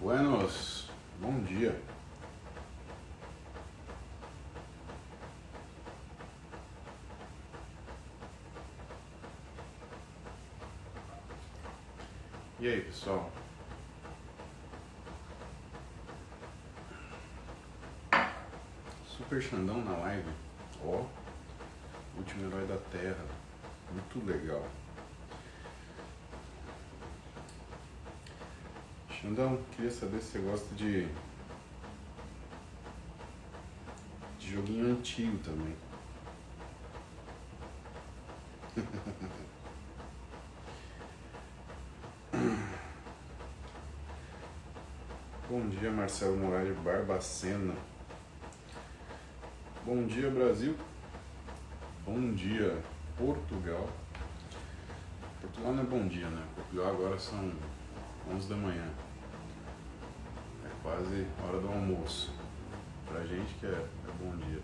Buenos, bom dia. E aí, pessoal? Super Xandão na live. Ó, último herói da Terra. Muito legal. Xandão, queria saber se você gosta de joguinho antigo também. Bom dia, Marcelo Moraes Barbacena. Bom dia, Brasil. Bom dia, Portugal. Portugal não é bom dia, né? Portugal agora são 11 da manhã. É quase hora do almoço. Pra gente que é bom dia.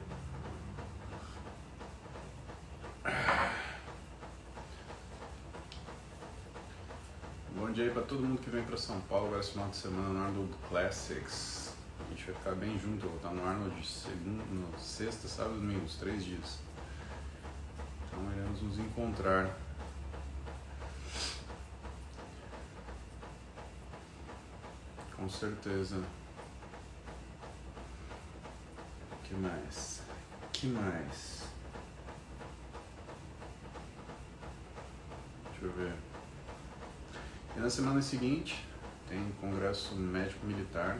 Bom dia aí pra todo mundo que vem pra São Paulo agora esse final de semana no Arnold Classics. A gente vai ficar bem junto, eu vou estar no Arnold sexta, sábado e domingo, os 3 dias. Então iremos nos encontrar. Com certeza. Que mais? Deixa eu ver. E na semana seguinte tem congresso médico militar.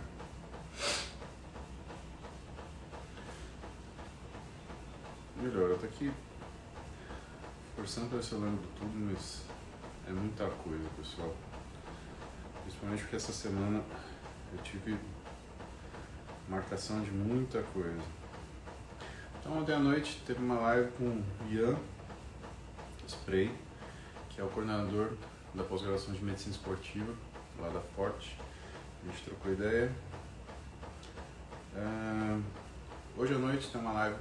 Melhor, eu tô aqui forçando pra ver se eu lembro de tudo, mas é muita coisa, pessoal. Principalmente porque essa semana eu tive marcação de muita coisa. Então ontem à noite teve uma live com o Ian Spray, que é o coordenador da pós-graduação de medicina esportiva lá da Forte. A gente trocou ideia. Hoje à noite tem uma live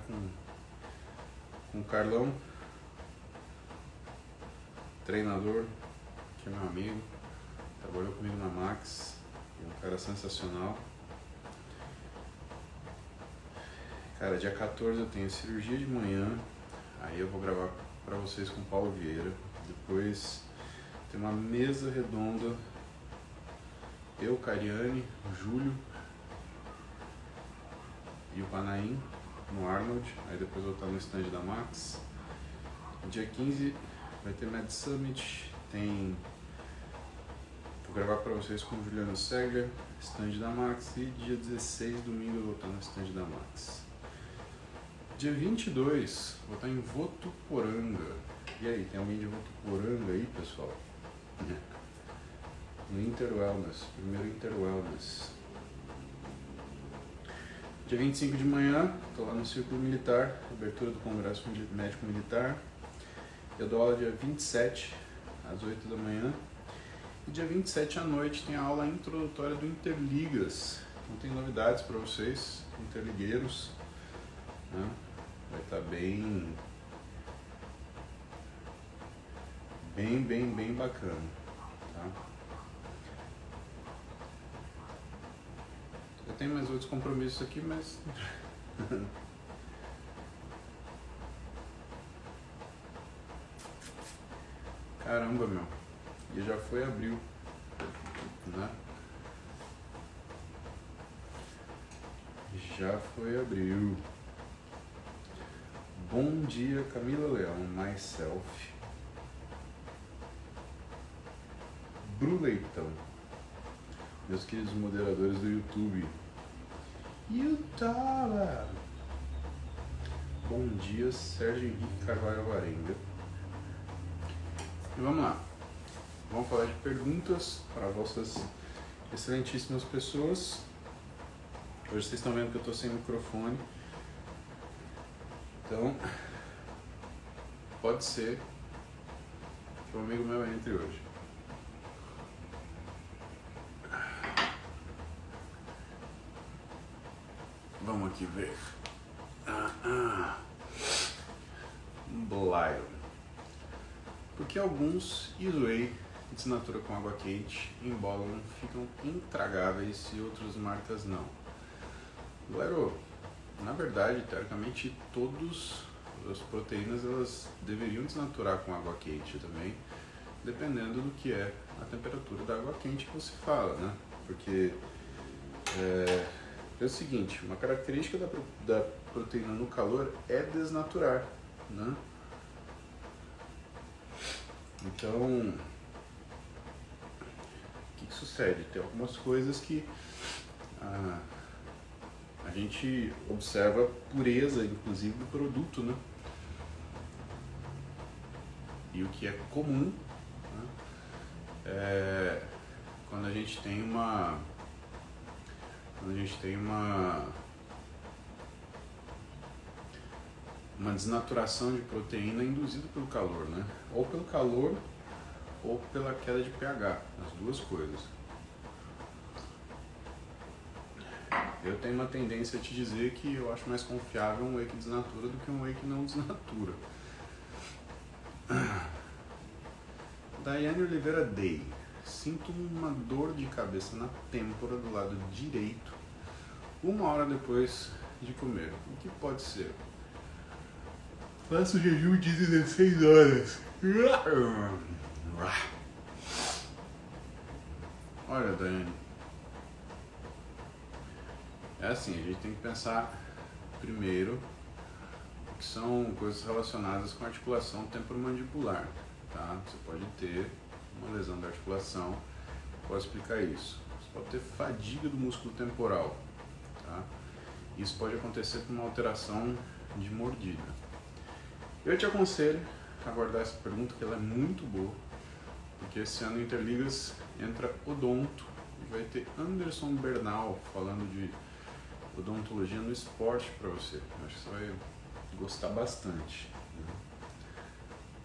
com o Carlão, treinador, que é meu amigo, trabalhou comigo na Max, é um cara sensacional. Cara, dia 14 eu tenho cirurgia de manhã, aí eu vou gravar pra vocês com o Paulo Vieira. Depois tem uma mesa redonda, eu, Cariane, o Júlio e o Panaim no Arnold. Aí depois eu vou estar no stand da Max. Dia 15 vai ter Med Summit, vou gravar pra vocês com o Juliano Segler, stand da Max. E dia 16, domingo, eu vou estar no stand da Max. Dia 22, vou estar em Votuporanga. E aí, tem alguém de Votuporanga aí, pessoal? No Inter Wellness, primeiro Inter Wellness. Dia 25 de manhã, estou lá no Círculo Militar, abertura do Congresso Médico Militar. Eu dou aula dia 27, às 8 da manhã. E dia 27 à noite tem a aula introdutória do Interligas. Então tem novidades para vocês, interligueiros, né? Vai estar bem bacana, tá? Eu tenho mais outros compromissos aqui, mas caramba, meu, e já foi abril, né? Já foi abril. Bom dia, Camila Leão, myself. Bru Leitão, meus queridos moderadores do YouTube. Bom dia, Sérgio Henrique Carvalho Varenga. E vamos lá. Vamos falar de perguntas para vossas excelentíssimas pessoas. Hoje vocês estão vendo que eu estou sem microfone. Então, pode ser que um amigo meu entre hoje. Vamos aqui ver. Blaio. Porque alguns Izuei desnatura com água quente, embolam, ficam intragáveis e outras marcas não. Galera, na verdade, teoricamente, todas as proteínas elas deveriam desnaturar com água quente também, dependendo do que é a temperatura da água quente que você fala, né? Porque é o seguinte, uma característica da proteína no calor é desnaturar, né? Então, o que sucede? Tem algumas coisas que a gente observa pureza, inclusive, do produto, né? E o que é comum, né? Quando a gente tem uma desnaturação de proteína induzida pelo calor, né? Ou pelo calor ou pela queda de pH, as duas coisas. Eu tenho uma tendência a te dizer que eu acho mais confiável um whey que desnatura do que um whey que não desnatura. Daiane Oliveira Day. Sinto uma dor de cabeça na têmpora do lado direito 1 hora depois de comer. O que pode ser? Faço jejum de 16 horas. Olha, Daiane. É assim, a gente tem que pensar primeiro que são coisas relacionadas com a articulação temporomandibular, tá? Você pode ter uma lesão da articulação, posso explicar isso. Você pode ter fadiga do músculo temporal, tá? Isso pode acontecer por uma alteração de mordida. Eu te aconselho a guardar essa pergunta, que ela é muito boa, porque esse ano em Interligas entra odonto e vai ter Anderson Bernal falando de odontologia no esporte para você. Eu acho que você vai gostar bastante, né?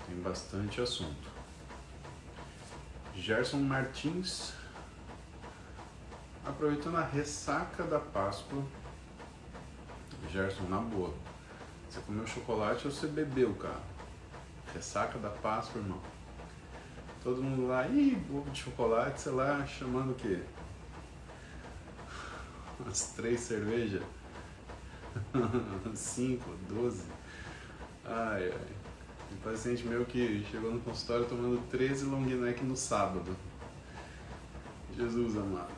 Tem bastante assunto. Gerson Martins, aproveitando a ressaca da Páscoa. Gerson, na boa, você comeu chocolate ou você bebeu, cara? Ressaca da Páscoa, irmão. Todo mundo lá, ovo de chocolate, sei lá, chamando o quê? Umas 3 cervejas? 5, 12? Ai. Um paciente meu que chegou no consultório tomando 13 long neck no sábado. Jesus amado.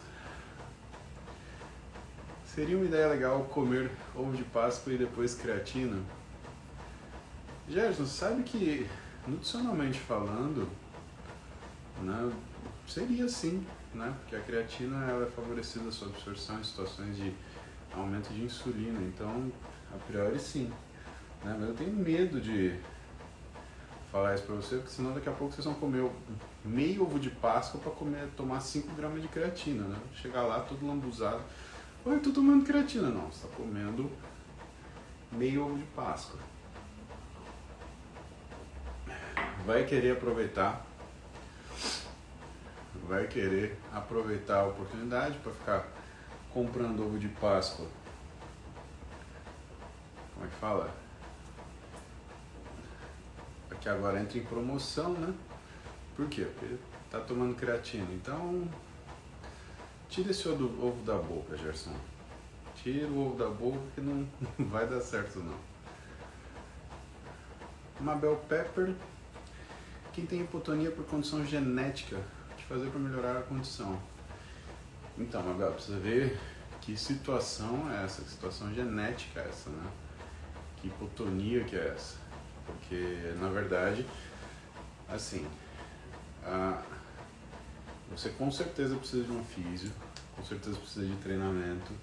Seria uma ideia legal comer ovo de Páscoa e depois creatina? Gerson, sabe que, nutricionalmente falando, né, seria sim, né? Porque a creatina ela é favorecida a sua absorção em situações de aumento de insulina, então, a priori sim. Né? Mas eu tenho medo de falar isso pra você, porque senão daqui a pouco vocês vão comer meio ovo de Páscoa para tomar 5 gramas de creatina, né? Chegar lá todo lambuzado. Oi, eu tô tomando creatina. Não, você tá comendo meio ovo de Páscoa. Vai querer aproveitar a oportunidade para ficar comprando ovo de Páscoa. Como é que fala? Porque agora entra em promoção, né? Por quê? Porque tá tomando creatina. Então, tira esse ovo da boca, Gerson. Tira o ovo da boca que não vai dar certo, não. Mabel Pepper. Quem tem hipotonia por condição genética, o que fazer para melhorar a condição? Então, Mabel, precisa ver que situação é essa, que situação genética é essa, né? Que hipotonia que é essa? Porque, na verdade, assim, você com certeza precisa de um físio, com certeza precisa de treinamento,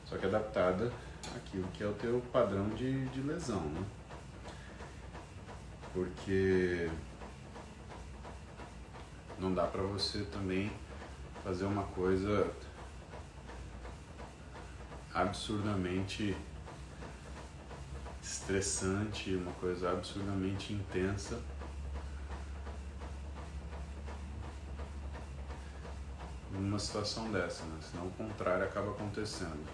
só que adaptada àquilo que é o teu padrão de lesão, né? Porque não dá pra você também fazer uma coisa absurdamente estressante, uma coisa absurdamente intensa numa situação dessa, né? Senão o contrário acaba acontecendo.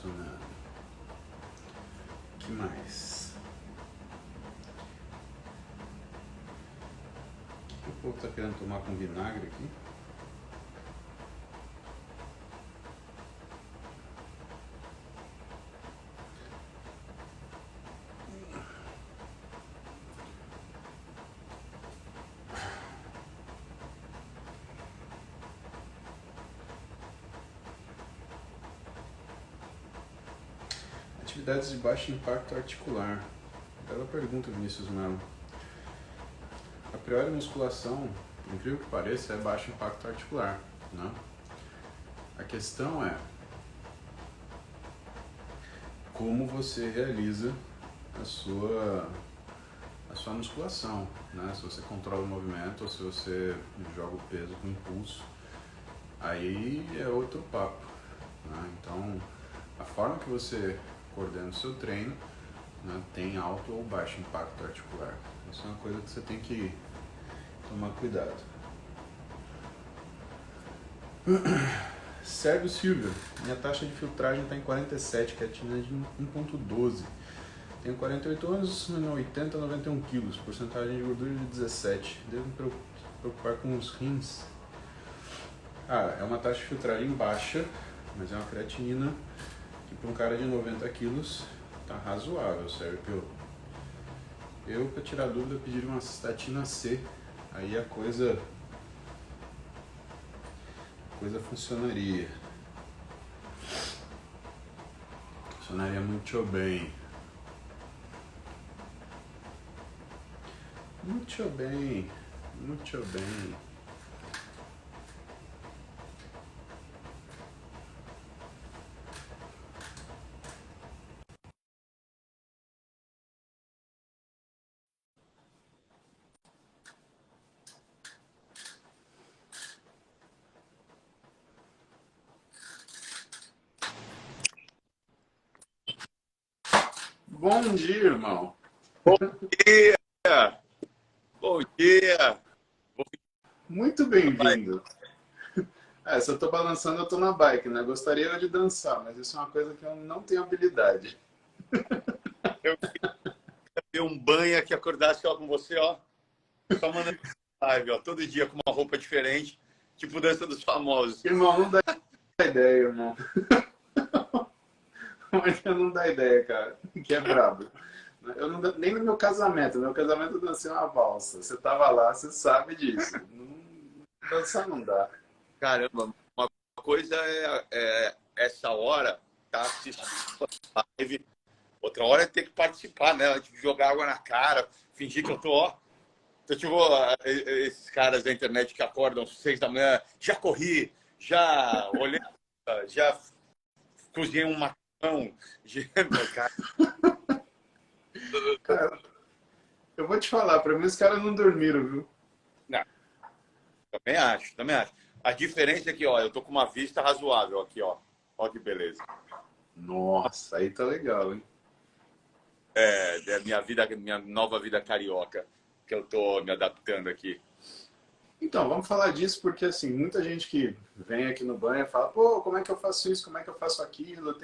funcionando. O que mais? O que o povo tá querendo tomar com vinagre aqui? Atividades de baixo impacto articular. Bela pergunta, Vinícius Melo. A priori, musculação, por incrível que pareça, é baixo impacto articular, né? A questão é como você realiza a sua musculação, né? Se você controla o movimento ou se você joga o peso com impulso, aí é outro papo, né? Então, a forma que você coordena o seu treino, né, tem alto ou baixo impacto articular. Isso é uma coisa que você tem que tomar cuidado. Sérgio Silva, minha taxa de filtragem está em 47, creatina de 1,12. Tenho 48 anos, 80 a 91 quilos, porcentagem de gordura de 17. Devo me preocupar com os rins? Ah, é uma taxa de filtragem baixa, mas é uma creatinina que para um cara de 90 quilos tá razoável, Sérgio. Eu para tirar dúvida, pediria uma cistatina C, aí a coisa funcionaria. Funcionaria muito bem. Muito bem. Muito bem. Bom dia, irmão. Bom dia! Bom dia! Muito bem-vindo. Se eu tô balançando, eu tô na bike, né? Gostaria de dançar, mas isso é uma coisa que eu não tenho habilidade. Eu queria ver um banho que acordasse ó, com você, ó. Só mandando live, ó, todo dia com uma roupa diferente, tipo dança dos famosos. Irmão, não dá ideia, irmão. Mas não dá ideia, cara. Que é brabo. Eu não, nem no meu casamento eu dancei uma valsa. Você tava lá, você sabe disso. Dançar não dá. Caramba, uma coisa é essa hora tá assistindo a live, outra hora é ter que participar, né? Tipo, jogar água na cara, fingir que eu tô, ó. Então, tipo, esses caras da internet que acordam às 6 da manhã, já corri, já olhei, já cozinhei um macarrão, já, cara. Cara, eu vou te falar, pra mim os caras não dormiram, viu? Não, também acho, também acho. A diferença é que, ó, eu tô com uma vista razoável aqui, ó. Ó que beleza. Nossa, aí tá legal, hein? É a minha vida, minha nova vida carioca, que eu tô me adaptando aqui. Então, vamos falar disso porque, assim, muita gente que vem aqui no banho fala, pô, como é que eu faço isso, como é que eu faço aquilo,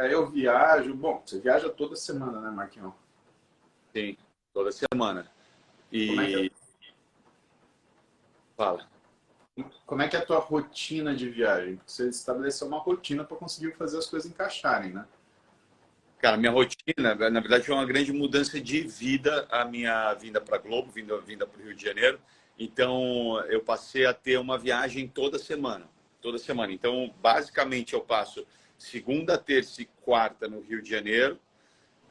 eu viajo. Bom, você viaja toda semana, né, Marquinhos? Sim, toda semana. Como é que é, E fala. como é que é a tua rotina de viagem? Você estabeleceu uma rotina para conseguir fazer as coisas encaixarem, né? Cara, minha rotina, na verdade, foi uma grande mudança de vida a minha vinda para Globo, vinda para o Rio de Janeiro. Então, eu passei a ter uma viagem toda semana. Toda semana. Então, basicamente, eu passo segunda, terça e quarta no Rio de Janeiro.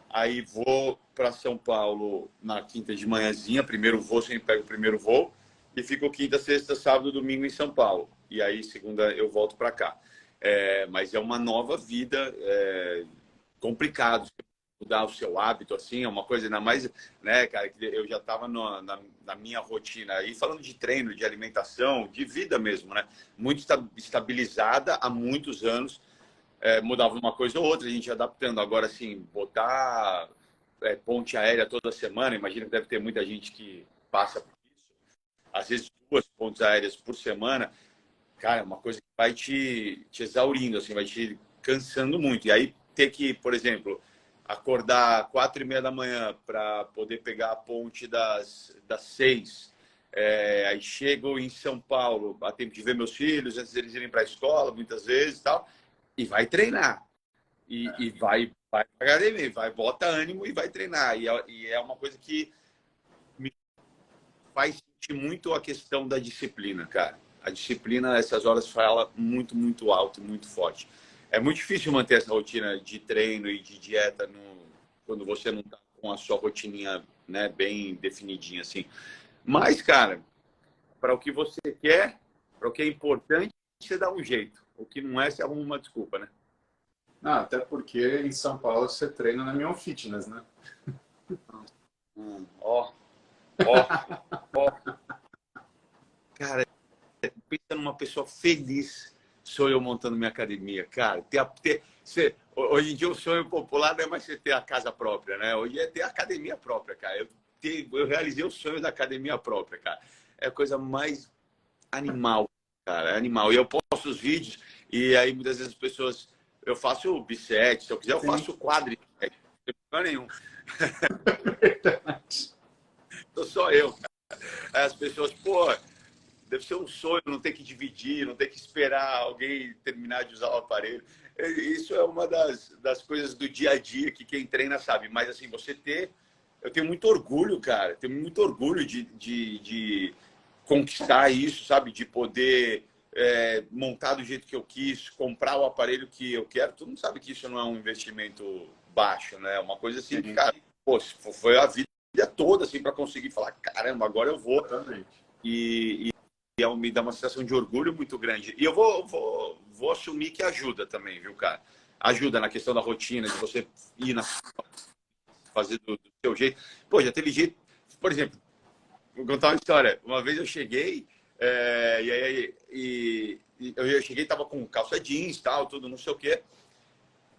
Aí vou para São Paulo na quinta de manhãzinha. Primeiro voo, sempre pego o primeiro voo. E fico quinta, sexta, sábado, domingo em São Paulo. E aí, segunda, eu volto para cá. Mas é uma nova vida. Complicado mudar o seu hábito, assim, é uma coisa ainda mais, né, cara, que eu já estava na minha rotina. E falando de treino, de alimentação, de vida mesmo, né? Muito estabilizada há muitos anos. Mudava uma coisa ou outra, a gente ia adaptando. Agora, assim, botar ponte aérea toda semana, imagina que deve ter muita gente que passa por isso. Às vezes, 2 pontes aéreas por semana, cara, é uma coisa que vai te exaurindo, assim, vai te cansando muito. E aí ter que, por exemplo, acordar 4h30 da manhã para poder pegar a ponte das 6. Aí chego em São Paulo, a tempo de ver meus filhos, antes deles irem para a escola, muitas vezes e tal, e vai treinar. E vai para academia, bota ânimo e vai treinar. E é uma coisa que me faz sentir muito a questão da disciplina, cara. A disciplina, essas horas, fala muito, muito alto, muito forte. É muito difícil manter essa rotina de treino e de dieta quando você não está com a sua rotininha, né, bem definidinha, assim. Mas, cara, para o que você quer, para o que é importante, você dá um jeito. O que não é, você arruma uma desculpa, né? Não, até porque em São Paulo você treina na Mion Fitness, né? Ó. Cara, pensa numa pessoa feliz, sou eu montando minha academia, cara. Hoje em dia o sonho popular não é mais você ter a casa própria, né? Hoje é ter a academia própria, cara. Eu realizei o sonho da academia própria, cara. É a coisa mais animal, cara. É animal. E eu posto os vídeos e aí muitas vezes as pessoas... Eu faço bisete, se eu quiser eu faço quadri. Não tem problema nenhum. Sou só eu, cara. Aí as pessoas, pô... Deve ser um sonho não ter que dividir, não ter que esperar alguém terminar de usar o aparelho. Isso é uma das coisas do dia a dia que quem treina sabe. Mas, assim, eu tenho muito orgulho, cara. Tenho muito orgulho de conquistar isso, sabe? De poder montar do jeito que eu quis, comprar o aparelho que eu quero. Todo mundo sabe que isso não é um investimento baixo, né? É uma coisa assim que, cara, pô, foi a vida toda, assim, para conseguir falar, caramba, agora eu vou. E me dá uma sensação de orgulho muito grande. E eu vou assumir que ajuda também, viu, cara? Ajuda na questão da rotina, de você ir fazer do seu jeito. Pô, já teve jeito... Por exemplo, vou contar uma história. Uma vez eu cheguei, eu cheguei, tava com calça jeans, tal, tudo, não sei o quê.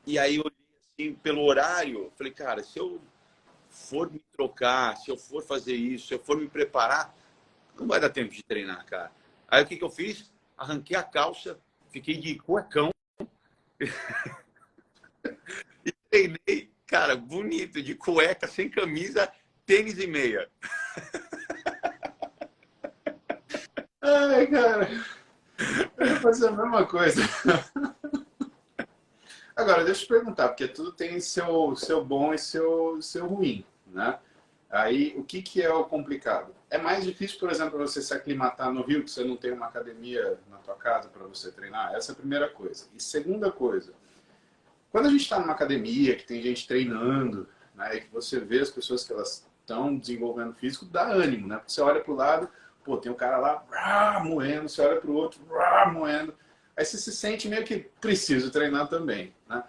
E aí eu olhei assim, pelo horário, falei, cara, se eu for me trocar, se eu for fazer isso, se eu for me preparar, não vai dar tempo de treinar, cara. Aí o que eu fiz? Arranquei a calça, fiquei de cuecão e treinei, cara, bonito, de cueca, sem camisa, tênis e meia. Ai, cara, eu ia fazer a mesma coisa. Agora, deixa eu te perguntar, porque tudo tem seu bom e seu ruim, né? Aí, o que é o complicado? É mais difícil, por exemplo, você se aclimatar no Rio, que você não tem uma academia na tua casa para você treinar? Essa é a primeira coisa. E segunda coisa, quando a gente está numa academia, que tem gente treinando, né, e que você vê as pessoas que elas estão desenvolvendo físico, dá ânimo, né? Porque você olha para o lado, pô, tem um cara lá moendo, você olha para o outro, moendo. Aí você se sente meio que preciso treinar também, né?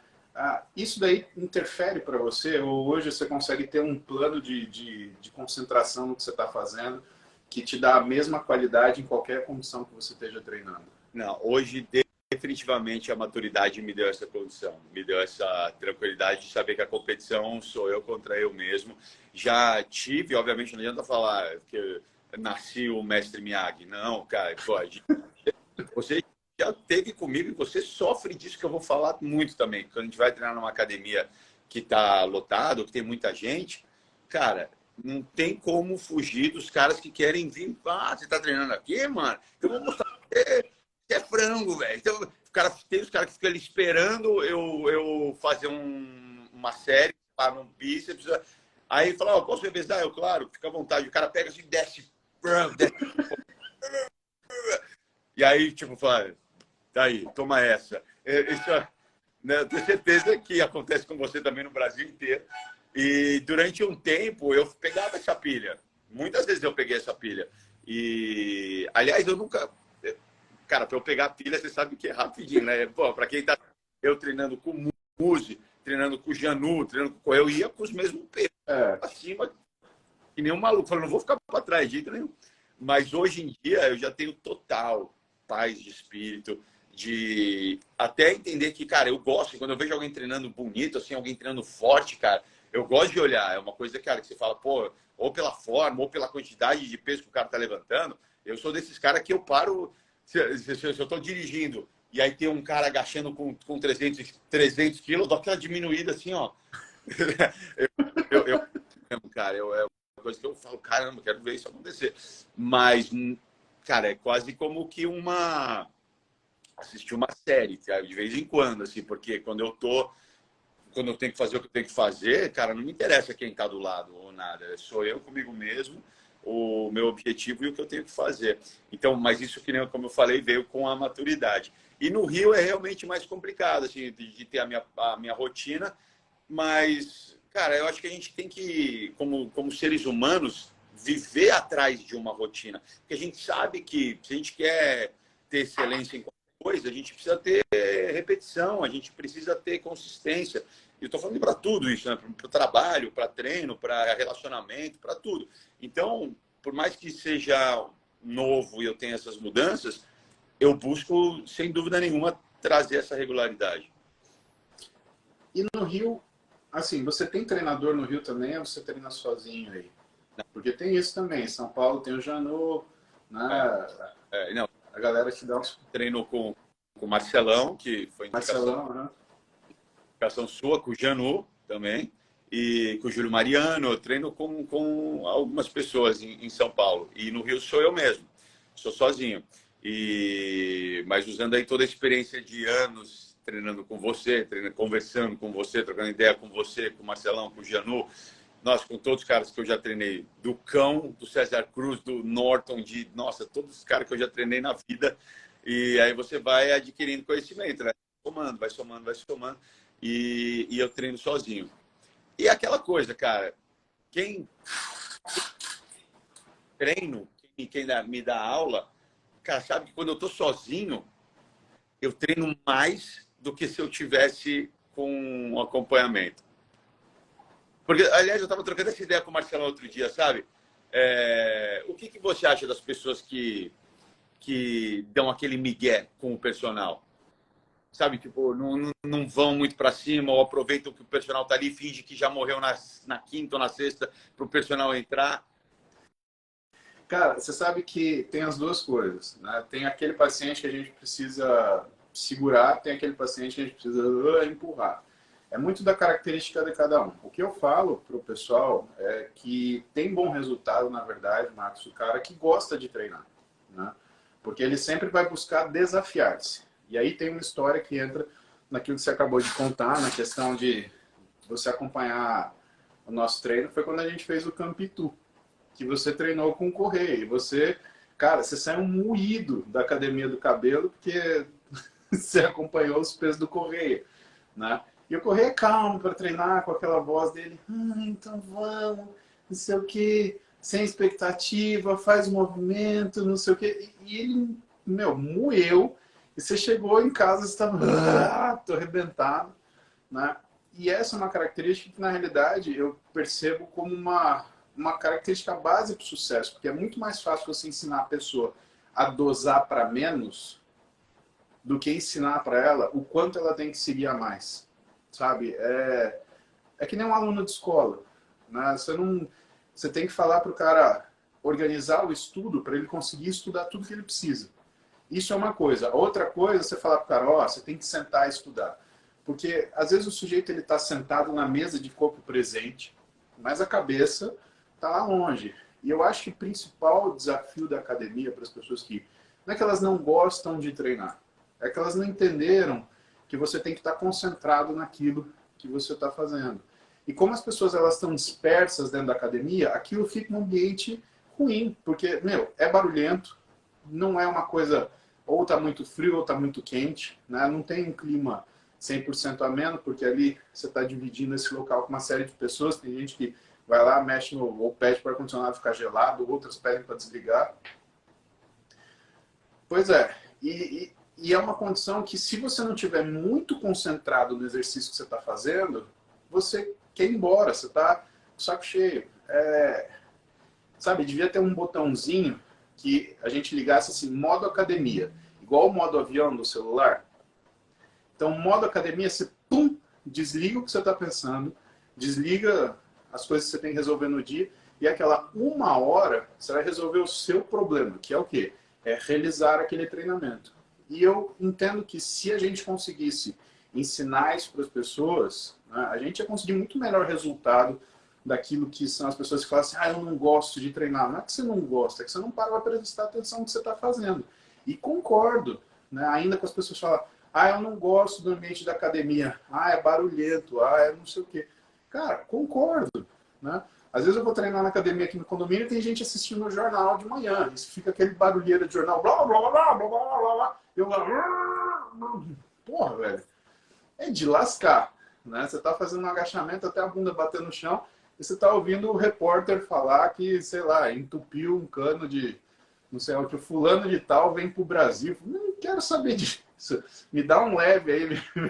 Isso daí interfere para você? Ou hoje você consegue ter um plano de concentração no que você está fazendo que te dá a mesma qualidade em qualquer condição que você esteja treinando? Não, hoje definitivamente a maturidade me deu essa condição, me deu essa tranquilidade de saber que a competição sou eu contra eu mesmo. Já tive, obviamente não adianta falar que eu nasci o mestre Miyagi, não, cara, pode. Você já teve comigo e você sofre disso que eu vou falar muito também. Quando a gente vai treinar numa academia que está lotado, que tem muita gente, cara, não tem como fugir dos caras que querem vir. Ah, você está treinando aqui, mano? Eu vou mostrar pra você que é frango, velho. Então, tem os caras que ficam ali esperando eu fazer uma série lá no bíceps. Aí fala, posso revezar? Eu, claro, fica à vontade. O cara pega assim, desce. E aí, tipo, fala, tá aí, toma essa. Isso, né, eu tenho certeza que acontece com você também no Brasil inteiro. E durante um tempo eu pegava essa pilha. Muitas vezes eu peguei essa pilha. E, aliás, eu nunca... Cara, para eu pegar a pilha, você sabe que é rapidinho, né? Pô, para quem tá... Eu treinando com o Muzi, treinando com o Janu, treinando com o eu ia com os mesmos pesos. Acima, que nem um maluco. Falei, não vou ficar para trás de jeito nenhum. Mas hoje em dia eu já tenho total paz de espírito, de até entender que, cara, eu gosto, quando eu vejo alguém treinando bonito, assim, alguém treinando forte, cara, eu gosto de olhar. É uma coisa, cara, que você fala, pô, ou pela forma, ou pela quantidade de peso que o cara tá levantando. Eu sou desses caras que eu paro, se eu tô dirigindo e aí tem um cara agachando com 300 quilos, eu dou aquela diminuída assim, ó. Cara, é uma coisa que eu falo, caramba, quero ver isso acontecer. Mas, cara, é quase como que assistir uma série, cara, de vez em quando, assim, porque quando eu tenho que fazer o que eu tenho que fazer, cara, não me interessa quem está do lado ou nada. Sou eu comigo mesmo, o meu objetivo e o que eu tenho que fazer. Então, mas isso, que nem como eu falei, veio com a maturidade. E no Rio é realmente mais complicado, assim, de ter a minha rotina, mas, cara, eu acho que a gente tem que, como seres humanos, viver atrás de uma rotina. Porque a gente sabe que se a gente quer ter excelência em qualquer coisa, a gente precisa ter repetição, a gente precisa ter consistência. E eu estou falando para tudo isso, né? Para o trabalho, para treino, para relacionamento, para tudo. Então, por mais que seja novo e eu tenha essas mudanças, eu busco, sem dúvida nenhuma, trazer essa regularidade. E no Rio, assim, você tem treinador no Rio também ou você treina sozinho aí? Porque tem isso também. Em São Paulo tem o Janô, né? Não, A galera te dá uns... Treino com o Marcelão, que foi Marcelão, né? indicação sua, com o Janu também, e com o Júlio Mariano. Eu treino com algumas pessoas em São Paulo. E no Rio sou eu mesmo, sou sozinho. Mas usando aí toda a experiência de anos treinando com você, conversando com você, trocando ideia com você, com o Marcelão, com o Janu, com todos os caras que eu já treinei, do Cão, do César Cruz, do Norton, todos os caras que eu já treinei na vida. E aí você vai adquirindo conhecimento, né? Vai somando. E eu treino sozinho. E aquela coisa, cara, quem treino, quem me dá aula, cara, sabe que quando eu tô sozinho, eu treino mais do que se eu tivesse com um acompanhamento. Porque, aliás, eu estava trocando essa ideia com o Marcelo outro dia, sabe? O que você acha das pessoas que dão aquele migué com o personal? Sabe, tipo, não vão muito para cima ou aproveitam que o personal tá ali e finge que já morreu na quinta ou na sexta para o personal entrar. Cara, você sabe que tem as duas coisas, né? Tem aquele paciente que a gente precisa segurar, tem aquele paciente que a gente precisa empurrar. É muito da característica de cada um. O que eu falo para o pessoal é que tem bom resultado, na verdade, Marcos, o cara que gosta de treinar, né? Porque ele sempre vai buscar desafiar-se. E aí tem uma história que entra naquilo que você acabou de contar, na questão de você acompanhar o nosso treino, foi quando a gente fez o Campitu, que você treinou com o Correia. E você, cara, você saiu moído da academia do cabelo porque você acompanhou os pesos do Correia, né? E o Correia é calmo para treinar, com aquela voz dele, então vamos, não sei o quê, sem expectativa, faz movimento, não sei o quê. E ele, moeu. E você chegou em casa, você estava, tô arrebentado, né? E essa é uma característica que, na realidade, eu percebo como uma característica base para o sucesso, porque é muito mais fácil você ensinar a pessoa a dosar para menos do que ensinar para ela o quanto ela tem que seguir a mais, sabe? É que nem um aluno de escola, né? Você tem que falar para o cara organizar o estudo para ele conseguir estudar tudo que ele precisa. Isso é uma coisa. Outra coisa é você falar para o cara, você tem que sentar e estudar. Porque, às vezes, o sujeito está sentado na mesa de corpo presente, mas a cabeça está lá longe. E eu acho que o principal desafio da academia para as pessoas que... Não é que elas não gostam de treinar. É que elas não entenderam que você tem que estar concentrado naquilo que você está fazendo. E como as pessoas elas estão dispersas dentro da academia, aquilo fica um ambiente ruim. Porque, é barulhento, não é uma coisa... Ou está muito frio ou está muito quente, né? Não tem um clima 100% ameno, porque ali você está dividindo esse local com uma série de pessoas. Tem gente que vai lá, mexe ou pede para o ar-condicionado ficar gelado, outras pedem para desligar. Pois é, e é uma condição que, se você não estiver muito concentrado no exercício que você está fazendo, você quer ir embora, você está com o saco cheio. Sabe, devia ter um botãozinho que a gente ligasse assim, modo academia, igual o modo avião do celular. Então, modo academia, você desliga o que você está pensando, desliga as coisas que você tem que resolver no dia, e aquela 1 hora você vai resolver o seu problema, que é o quê? É realizar aquele treinamento. E eu entendo que se a gente conseguisse ensinar isso para as pessoas, né, a gente ia conseguir muito melhor resultado daquilo que são as pessoas que falam assim, eu não gosto de treinar. Não é que você não gosta, é que você não para para prestar atenção no que você está fazendo. E concordo, né, ainda com as pessoas falam, eu não gosto do ambiente da academia, é barulhento, é não sei o quê. Cara, concordo, né? Às vezes eu vou treinar na academia aqui no condomínio e tem gente assistindo o jornal de manhã. Isso fica aquele barulheiro de jornal, blá, blá, blá, blá, blá, blá, blá. Eu falo, porra, velho, é de lascar, né? Você tá fazendo um agachamento até a bunda bater no chão e você tá ouvindo o repórter falar que, sei lá, entupiu um cano de, não sei o que, fulano de tal vem pro Brasil. Não quero saber disso. Me dá um leve aí,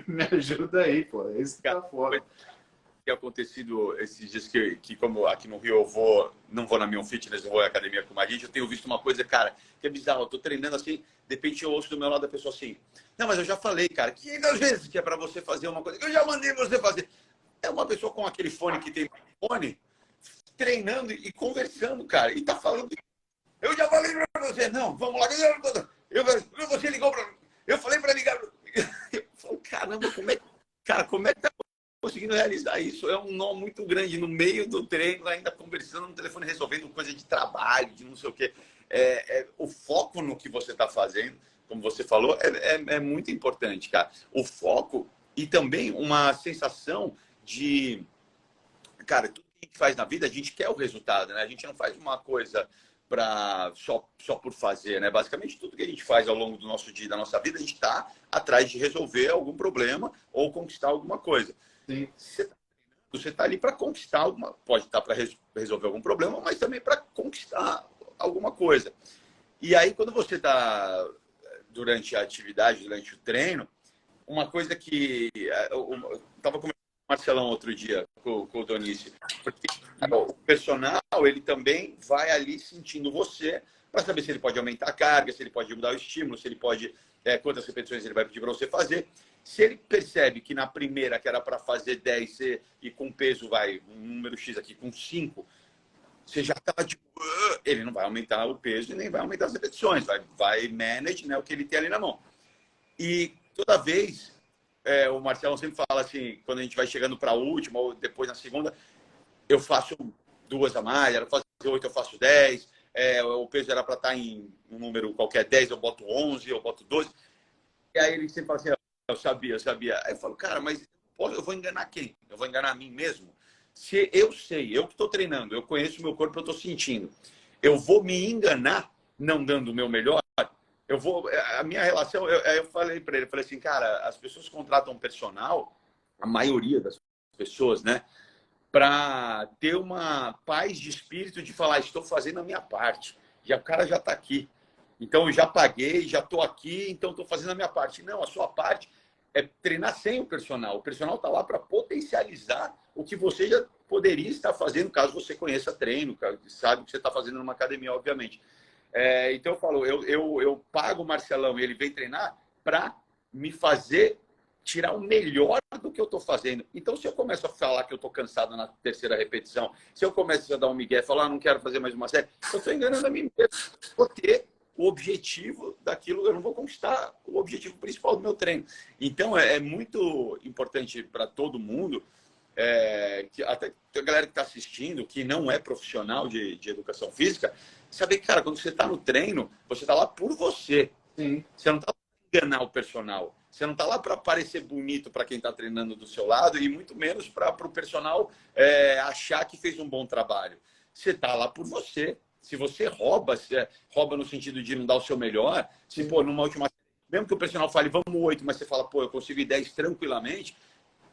me ajuda aí, pô. Esse tá foda. Que acontecido esses dias que como aqui no Rio não vou na Mion Fitness, eu vou à academia com uma gente, eu tenho visto uma coisa, cara, que é bizarro. Eu tô treinando assim, de repente eu ouço do meu lado da pessoa assim, não, mas eu já falei, cara, 500 vezes que é para você fazer uma coisa que eu já mandei você fazer. É uma pessoa com aquele fone que tem fone, treinando e conversando, cara, e tá falando, eu já falei para você, não, vamos lá, você ligou para eu falei para ligar, eu falo, caramba, como é que tá conseguindo realizar isso? É um nó muito grande no meio do treino, ainda conversando no telefone, resolvendo coisa de trabalho, de não sei o quê. O foco no que você está fazendo, como você falou, é muito importante, cara. O foco e também uma sensação de... Cara, tudo que a gente faz na vida, a gente quer o resultado, né? A gente não faz uma coisa só por fazer, né? Basicamente, tudo que a gente faz ao longo do nosso dia, da nossa vida, a gente está atrás de resolver algum problema ou conquistar alguma coisa. Sim. Você está ali para conquistar alguma... Pode estar para resolver algum problema, mas também para conquistar alguma coisa. E aí, quando você está durante a atividade, durante o treino, uma coisa que... Eu estava conversando com o Marcelão outro dia, com o Donice, porque o personal, ele também vai ali sentindo você para saber se ele pode aumentar a carga, se ele pode mudar o estímulo, se ele pode... quantas repetições ele vai pedir para você fazer. Se ele percebe que na primeira, que era para fazer 10 e com peso, um número X aqui, com 5, você já estava tipo... Ele não vai aumentar o peso e nem vai aumentar as repetições. Vai manage, né, o que ele tem ali na mão. E toda vez, o Marcelo sempre fala assim, quando a gente vai chegando para a última ou depois na segunda, eu faço 2 a mais, era fazer 8, eu faço 10. O peso era para estar em um número qualquer 10, eu boto 11, eu boto 12. E aí ele sempre fala assim, eu sabia. Aí eu falo, cara, mas eu vou enganar quem? Eu vou enganar a mim mesmo? Se eu sei, eu que estou treinando, eu conheço o meu corpo, eu estou sentindo. Eu vou me enganar não dando o meu melhor? A minha relação, eu falei para ele, falei assim, cara, as pessoas contratam personal, a maioria das pessoas, né? Para ter uma paz de espírito de falar, estou fazendo a minha parte. O cara já está aqui. Então, eu já paguei, já estou aqui, então estou fazendo a minha parte. Não, a sua parte é treinar sem o personal. O personal está lá para potencializar o que você já poderia estar fazendo, caso você conheça treino, sabe o que você está fazendo numa academia, obviamente. Então, eu falo, eu pago o Marcelão e ele vem treinar para me fazer tirar o melhor do que eu estou fazendo. Então, se eu começo a falar que eu estou cansado na terceira repetição, se eu começo a dar um migué, falar, não quero fazer mais uma série, eu estou enganando a mim mesmo. Vou ter o objetivo daquilo, eu não vou conquistar o objetivo principal do meu treino. Então, é muito importante para todo mundo, que até a galera que está assistindo, que não é profissional de educação física, saber que, cara, quando você está no treino, você está lá por você. Sim. Você não está lá para enganar o personal. Você não está lá para parecer bonito para quem está treinando do seu lado e muito menos para o personal achar que fez um bom trabalho. Você está lá por você. Se você rouba no sentido de não dar o seu melhor, se pô, numa última... Mesmo que o personal fale, vamos 8, mas você fala, pô, eu consigo ir 10 tranquilamente,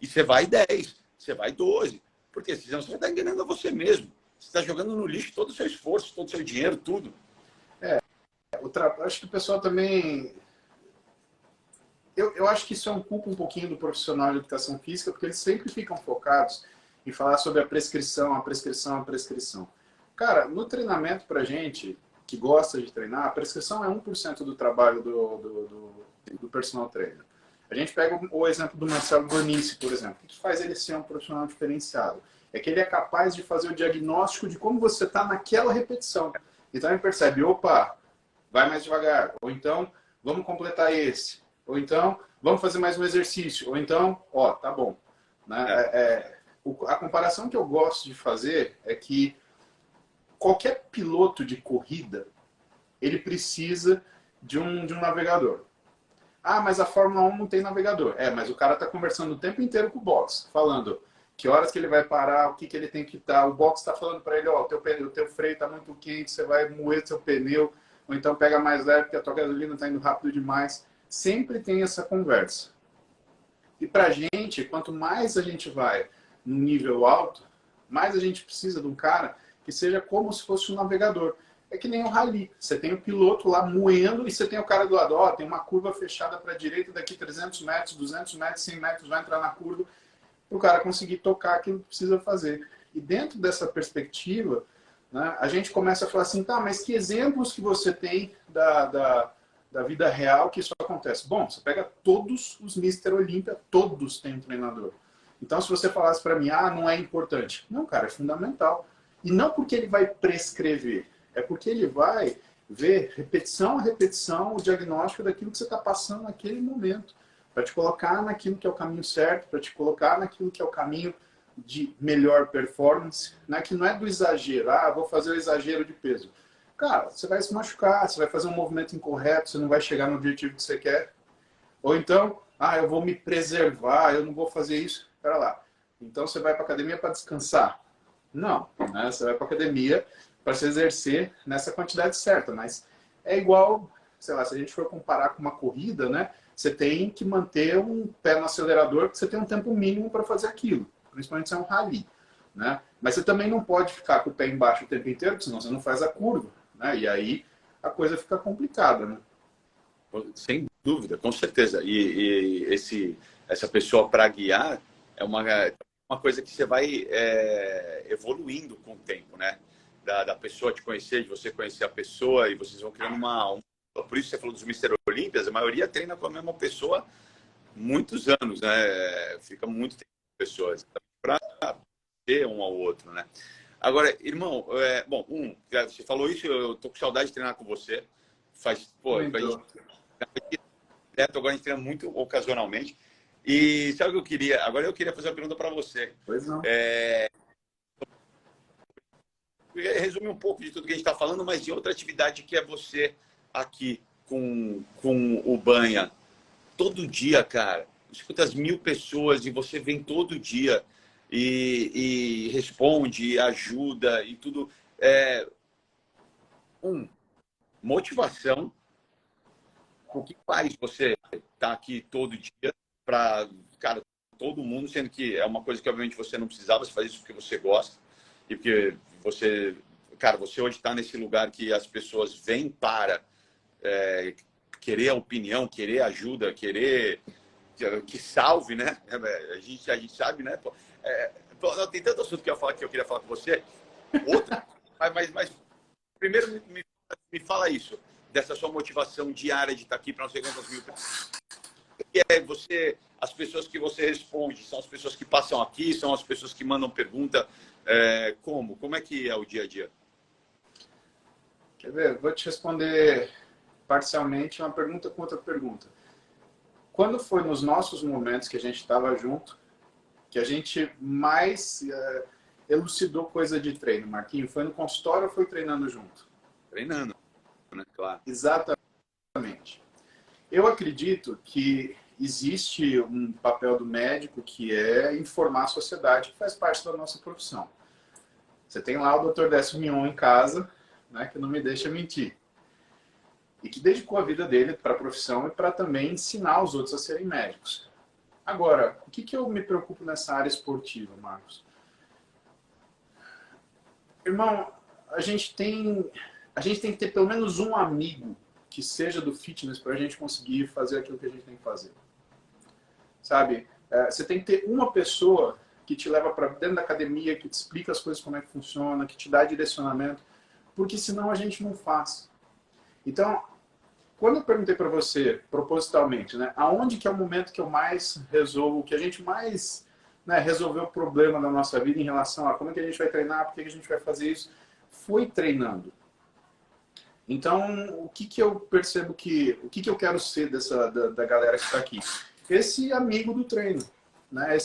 e você vai 10, você vai 12. Porque senão você vai estar enganando a você mesmo. Você está jogando no lixo todo o seu esforço, todo o seu dinheiro, tudo. Acho que o pessoal também... Eu acho que isso é um culpa um pouquinho do profissional de educação física, porque eles sempre ficam focados em falar sobre a prescrição. Cara, no treinamento pra gente que gosta de treinar, a prescrição é 1% do trabalho do personal trainer. A gente pega o exemplo do Marcelo Donice, por exemplo. O que faz ele ser um profissional diferenciado? É que ele é capaz de fazer o diagnóstico de como você está naquela repetição. Então ele percebe, opa, vai mais devagar. Ou então, vamos completar esse. Ou então, vamos fazer mais um exercício. Ou então, ó, tá bom. Né? A comparação que eu gosto de fazer é que qualquer piloto de corrida, ele precisa de um navegador. Ah, mas a Fórmula 1 não tem navegador. Mas o cara está conversando o tempo inteiro com o box, falando que horas que ele vai parar, o que, que ele tem que estar. O box está falando para ele, ó, o teu freio está muito quente, você vai moer seu pneu, ou então pega mais leve porque a tua gasolina está indo rápido demais. Sempre tem essa conversa. E para a gente, quanto mais a gente vai no nível alto, mais a gente precisa de um cara que seja como se fosse um navegador. É que nem o rally. Você tem o piloto lá moendo e você tem o cara do lado. Ó, tem uma curva fechada para a direita, daqui 300 metros, 200 metros, 100 metros, vai entrar na curva para o cara conseguir tocar aquilo que precisa fazer. E dentro dessa perspectiva, né, a gente começa a falar assim, tá, mas que exemplos que você tem da vida real que isso acontece? Bom, você pega todos os Mr. Olímpia, todos têm um treinador. Então, se você falasse para mim, não é importante. Não, cara, é fundamental. E não porque ele vai prescrever, é porque ele vai ver repetição a repetição o diagnóstico daquilo que você está passando naquele momento, para te colocar naquilo que é o caminho certo, para te colocar naquilo que é o caminho de melhor performance, né? Que não é do exagero, vou fazer o exagero de peso. Cara, você vai se machucar, você vai fazer um movimento incorreto, você não vai chegar no objetivo que você quer. Ou então, eu vou me preservar, eu não vou fazer isso. Espera lá. Então você vai para a academia para descansar. Não, né? Você vai para a academia para se exercer nessa quantidade certa, mas é igual, sei lá, se a gente for comparar com uma corrida, né? Você tem que manter um pé no acelerador, porque você tem um tempo mínimo para fazer aquilo, principalmente se é um rally, né? Mas você também não pode ficar com o pé embaixo o tempo inteiro, porque senão você não faz a curva, né? E aí a coisa fica complicada, né? Sem dúvida, com certeza. E essa pessoa para guiar é uma coisa que você vai evoluindo com o tempo, né? Da pessoa te conhecer, de você conhecer a pessoa, e vocês vão criando Por isso você falou dos Mr. Olímpias, a maioria treina com a mesma pessoa muitos anos, né? Fica muito tempo com pessoas para ter um ao outro, né? Agora, irmão, você falou isso, eu tô com saudade de treinar com você. Agora a gente treina muito ocasionalmente. E sabe o que eu queria? Agora eu queria fazer uma pergunta para você. Pois não. Resumir um pouco de tudo que a gente está falando, mas de outra atividade que é você aqui com o Banha. Todo dia, cara. Escuta as 1000 pessoas e você vem todo dia e responde, ajuda e tudo. Motivação. O que faz você estar aqui todo dia para, cara, todo mundo, sendo que é uma coisa que obviamente você não precisava, você faz isso porque você gosta e porque você, cara, você hoje está nesse lugar que as pessoas vêm para querer a opinião, querer ajuda, querer que salve, né? A gente sabe, né? Tem tanto assunto que eu queria falar com você. Outra, mas primeiro me fala isso, dessa sua motivação diária de estar aqui para não sei quantas 1000 pessoas. As pessoas que você responde, são as pessoas que passam aqui, são as pessoas que mandam pergunta. Como é que é o dia a dia? Quer ver? Vou te responder parcialmente uma pergunta com outra pergunta. Quando foi nos nossos momentos que a gente estava junto, que a gente mais elucidou coisa de treino, Marquinhos? Foi no consultório ou foi treinando junto? Treinando, né? Claro. Exatamente. Eu acredito que existe um papel do médico que é informar a sociedade, que faz parte da nossa profissão. Você tem lá o Dr. Décio Mignon em casa, né, que não me deixa mentir. E que dedicou a vida dele para a profissão e para também ensinar os outros a serem médicos. Agora, o que eu me preocupo nessa área esportiva, Marcos? Irmão, a gente tem que ter pelo menos um amigo que seja do fitness para a gente conseguir fazer aquilo que a gente tem que fazer. Sabe? Você tem que ter uma pessoa que te leva para dentro da academia, que te explica as coisas como é que funciona, que te dá direcionamento, porque senão a gente não faz. Então, quando eu perguntei para você, propositalmente, né, aonde que é o momento que eu mais resolvo, que a gente mais resolveu o problema da nossa vida em relação a como é que a gente vai treinar, por que a gente vai fazer isso, foi treinando. Então, o que que eu percebo o que que eu quero ser da galera que está aqui? Esse amigo do treino, né?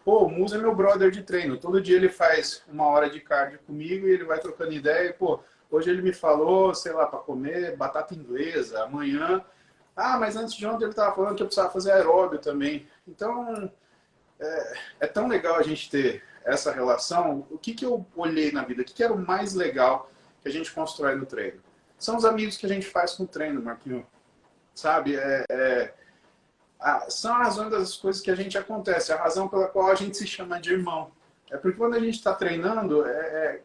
Pô, o Musa é meu brother de treino. Todo dia ele faz 1 hora de cardio comigo e ele vai trocando ideia. E, pô, hoje ele me falou, sei lá, para comer batata inglesa. Amanhã, mas antes de ontem ele estava falando que eu precisava fazer aeróbio também. Então, é tão legal a gente ter essa relação. O que que eu olhei na vida? O que que era o mais legal que a gente constrói no treino? São os amigos que a gente faz com o treino, Marquinhos. Sabe? São a razão das coisas que a gente acontece, a razão pela qual a gente se chama de irmão. É porque quando a gente está treinando,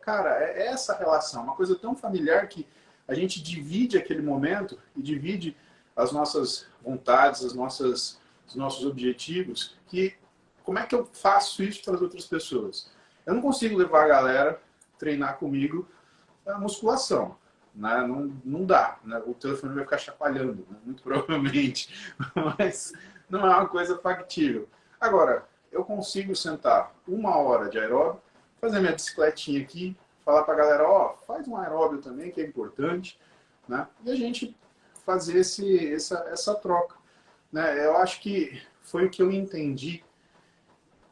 cara, é essa relação, uma coisa tão familiar que a gente divide aquele momento e divide as nossas vontades, os nossos objetivos, que como é que eu faço isso para as outras pessoas? Eu não consigo levar a galera a treinar comigo a musculação. Né? Não dá. Né? O telefone vai ficar chacoalhando, né? Muito provavelmente. Mas não é uma coisa factível. Agora, eu consigo sentar 1 hora de aeróbio, fazer minha bicicletinha aqui, falar para a galera, faz um aeróbio também, que é importante, né? E a gente fazer essa troca. Né? Eu acho que foi o que eu entendi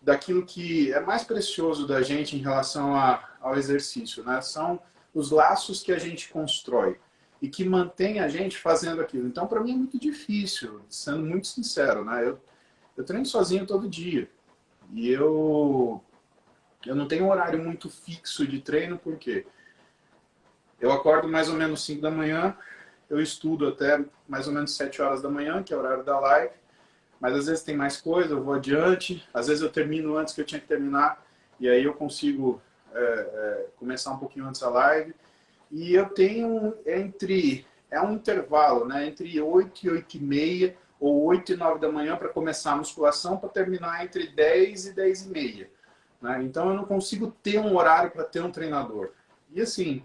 daquilo que é mais precioso da gente em relação ao exercício, né? São os laços que a gente constrói e que mantém a gente fazendo aquilo. Então, para mim é muito difícil, sendo muito sincero, né? Eu treino sozinho todo dia e eu não tenho um horário muito fixo de treino, porque eu acordo mais ou menos 5 da manhã, eu estudo até mais ou menos 7 horas da manhã, que é o horário da live, mas às vezes tem mais coisa, eu vou adiante, às vezes eu termino antes que eu tinha que terminar, e aí eu consigo começar um pouquinho antes a live. E eu tenho é um intervalo, né, entre 8 e 8 e meia, ou 8 e 9 da manhã para começar a musculação, para terminar entre 10 e 10 e meia. Né? Então eu não consigo ter um horário para ter um treinador. E assim,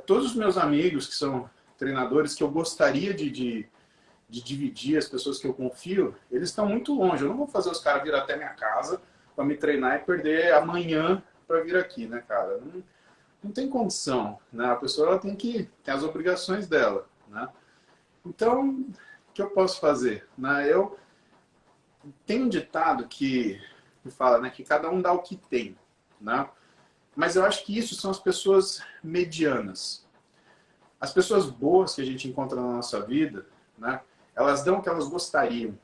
todos os meus amigos que são treinadores, que eu gostaria de dividir, as pessoas que eu confio, eles estão muito longe. Eu não vou fazer os caras vir até minha casa para me treinar e perder amanhã para vir aqui, né, cara? Não tem condição, né? A pessoa ela tem as obrigações dela, né? Então, o que eu posso fazer? Né? Eu tenho um ditado que fala, né, que cada um dá o que tem, né? Mas eu acho que isso são as pessoas medianas. As pessoas boas que a gente encontra na nossa vida, né? Elas dão o que elas gostariam.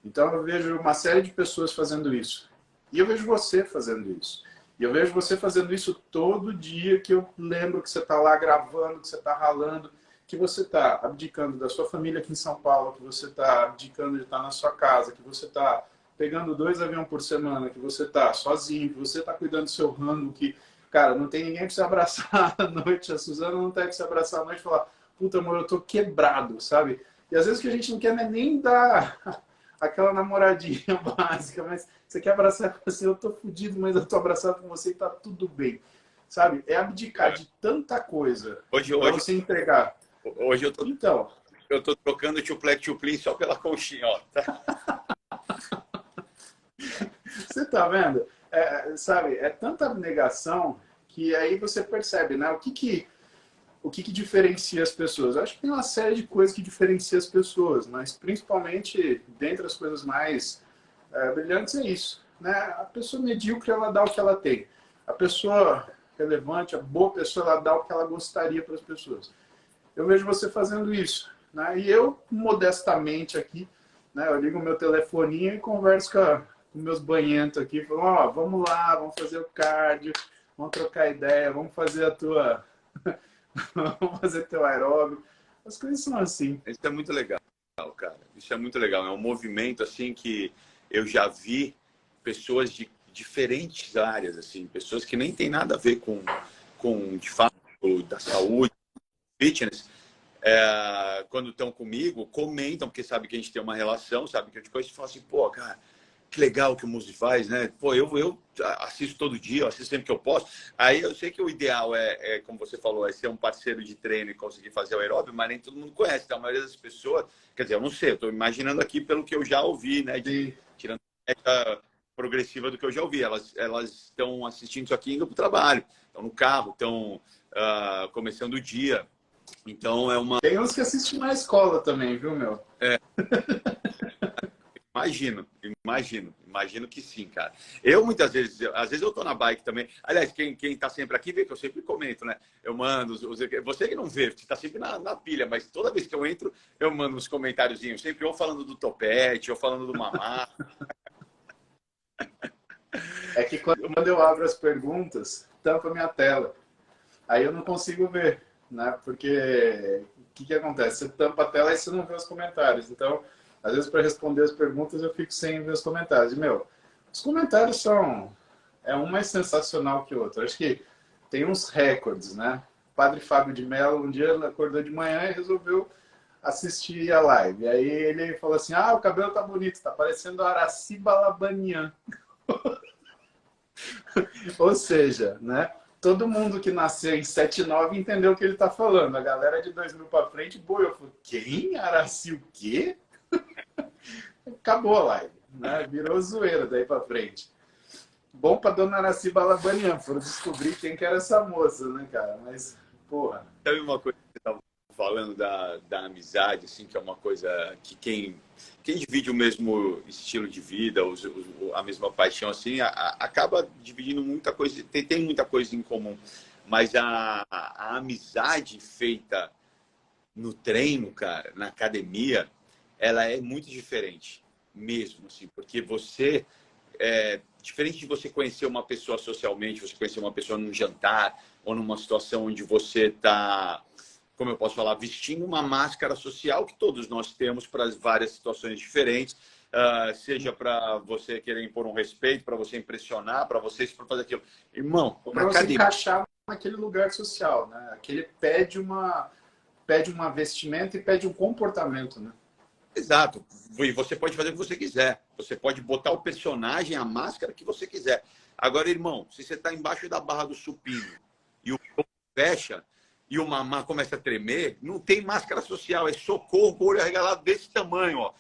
Então eu vejo uma série de pessoas fazendo isso. E eu vejo você fazendo isso. E eu vejo você fazendo isso todo dia, que eu lembro que você está lá gravando, que você está ralando, que você está abdicando da sua família aqui em São Paulo, que você está abdicando de estar na sua casa, que você está pegando 2 aviões por semana, que você está sozinho, que você está cuidando do seu rango, que, cara, não tem ninguém para se abraçar à noite, a Suzana não tem que se abraçar à noite e falar, puta, amor, eu tô quebrado, sabe? E às vezes que a gente não quer nem dar aquela namoradinha básica, mas você quer abraçar com você, eu tô fudido, mas eu tô abraçado com você e tá tudo bem. Sabe? É abdicar de tanta coisa para você entregar. Hoje Então, eu tô trocando tchuplec tchuplim só pela conchinha, ó. você tá vendo? Sabe? É tanta abnegação que aí você percebe, né? O que diferencia as pessoas? Eu acho que tem uma série de coisas que diferencia as pessoas, mas principalmente, dentre as coisas mais brilhantes, é isso. Né? A pessoa medíocre, ela dá o que ela tem. A pessoa relevante, a boa pessoa, ela dá o que ela gostaria para as pessoas. Eu vejo você fazendo isso. Né? E eu, modestamente aqui, né, eu ligo o meu telefoninho e converso com meus banhentos aqui. Falo, vamos lá, vamos fazer o cardio, vamos trocar ideia, vamos fazer a tua... vamos fazer teu aeróbio. As coisas são assim. Isso é muito legal, cara. Isso é muito legal. É um movimento assim que eu já vi pessoas de diferentes áreas, assim, pessoas que nem tem nada a ver com de fato, da saúde, fitness, quando estão comigo, comentam, porque sabe que a gente tem uma relação, sabe que depois fala assim, pô, cara, que legal que o Muzi faz, né? Pô, eu assisto todo dia, eu assisto sempre que eu posso. Aí eu sei que o ideal como você falou, é ser um parceiro de treino e conseguir fazer o aeróbio, mas nem todo mundo conhece. Então, a maioria das pessoas, quer dizer, eu não sei, eu estou imaginando aqui pelo que eu já ouvi, né? Tirando a progressiva do que eu já ouvi. Elas estão assistindo isso aqui indo para o trabalho, estão no carro, estão começando o dia. Então é uma... Tem uns que assistem na escola também, viu, meu? Imagino que sim, cara. Eu muitas vezes, às vezes eu tô na bike também. Aliás, quem tá sempre aqui vê que eu sempre comento, né? Eu mando, você que não vê, você tá sempre na pilha, mas toda vez que eu entro, eu mando uns comentáriozinhos, sempre ou falando do topete, ou falando do mamá. É que quando eu abro as perguntas, tampa minha tela. Aí eu não consigo ver, né? Porque o que acontece? Você tampa a tela e você não vê os comentários. Então, às vezes, para responder as perguntas, eu fico sem ver os comentários. E, meu, os comentários são... É um mais sensacional que o outro. Acho que tem uns recordes, né? O padre Fábio de Mello, um dia, ele acordou de manhã e resolveu assistir a live. Aí ele falou assim, ah, o cabelo tá bonito, tá parecendo Araci Balabanian. Ou seja, né? Todo mundo que nasceu em 79 entendeu o que ele está falando. A galera de 2000 para frente boiou. Falou, quem? Araci o quê? Acabou a live, né? Virou zoeira daí para frente. Bom para dona Araci Balabanian, foram descobrir quem que era essa moça, né, cara? Mas, porra. Sabe uma coisa que você estava falando da amizade, assim, que é uma coisa que quem divide o mesmo estilo de vida, a mesma paixão, assim, acaba dividindo muita coisa, tem muita coisa em comum. Mas a amizade feita no treino, cara, na academia, ela é muito diferente mesmo, assim, porque você... diferente de você conhecer uma pessoa socialmente, você conhecer uma pessoa num jantar ou numa situação onde você está, como eu posso falar, vestindo uma máscara social que todos nós temos para várias situações diferentes, seja para você querer impor um respeito, para você impressionar, para você fazer aquilo. Irmão, para você encaixar naquele lugar social, né? Aquele pede uma vestimenta e pede um comportamento, né? Exato. E você pode fazer o que você quiser. Você pode botar o personagem, a máscara que você quiser. Agora, irmão, se você está embaixo da barra do supino e o corpo fecha e o mamá começa a tremer, não tem máscara social. É socorro com o olho arregalado desse tamanho. Ó.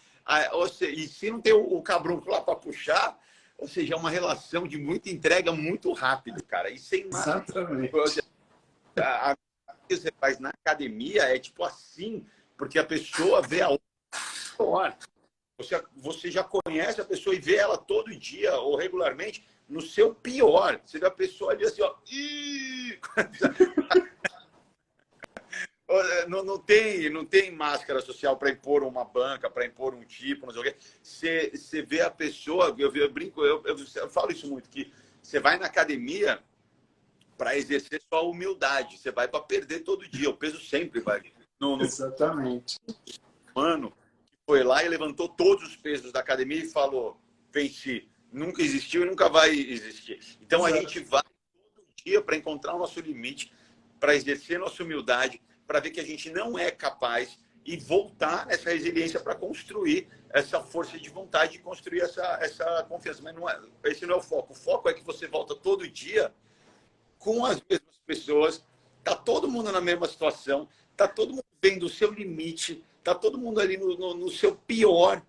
E se não tem o cabrunco lá para puxar, ou seja, é uma relação de muita entrega muito rápido, cara. E sem máscara. Exatamente. A que você faz na academia é tipo assim, porque a pessoa vê a outra. Você já conhece a pessoa e vê ela todo dia ou regularmente no seu pior. Você vê a pessoa ali assim, ó. Não tem máscara social para impor uma banca, para impor um tipo, não sei o quê. Você vê a pessoa, eu brinco, eu falo isso muito, que você vai na academia para exercer só a humildade. Você vai para perder todo dia. O peso sempre vai. Exatamente. Mano, foi lá e levantou todos os pesos da academia e falou, venci. Nunca existiu e nunca vai existir. Então, a gente vai todo dia para encontrar o nosso limite, para exercer nossa humildade, para ver que a gente não é capaz e voltar nessa resiliência para construir essa força de vontade e construir essa confiança. Mas esse não é o foco. O foco é que você volta todo dia com as mesmas pessoas, tá todo mundo na mesma situação, tá todo mundo vendo o seu limite, tá todo mundo ali no seu pior.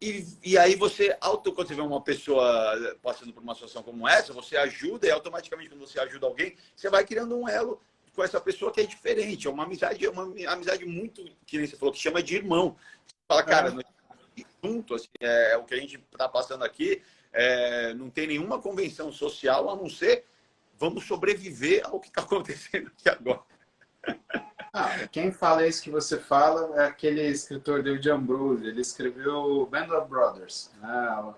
E aí quando você vê uma pessoa passando por uma situação como essa, você ajuda e automaticamente quando você ajuda alguém, você vai criando um elo com essa pessoa que é diferente. É uma amizade muito, que nem você falou, que chama de irmão. Você fala, cara, junto, assim, o que a gente está passando aqui, não tem nenhuma convenção social a não ser vamos sobreviver ao que está acontecendo aqui agora. Quem fala isso que você fala é aquele escritor David Ambrose. Ele escreveu Band of Brothers, né?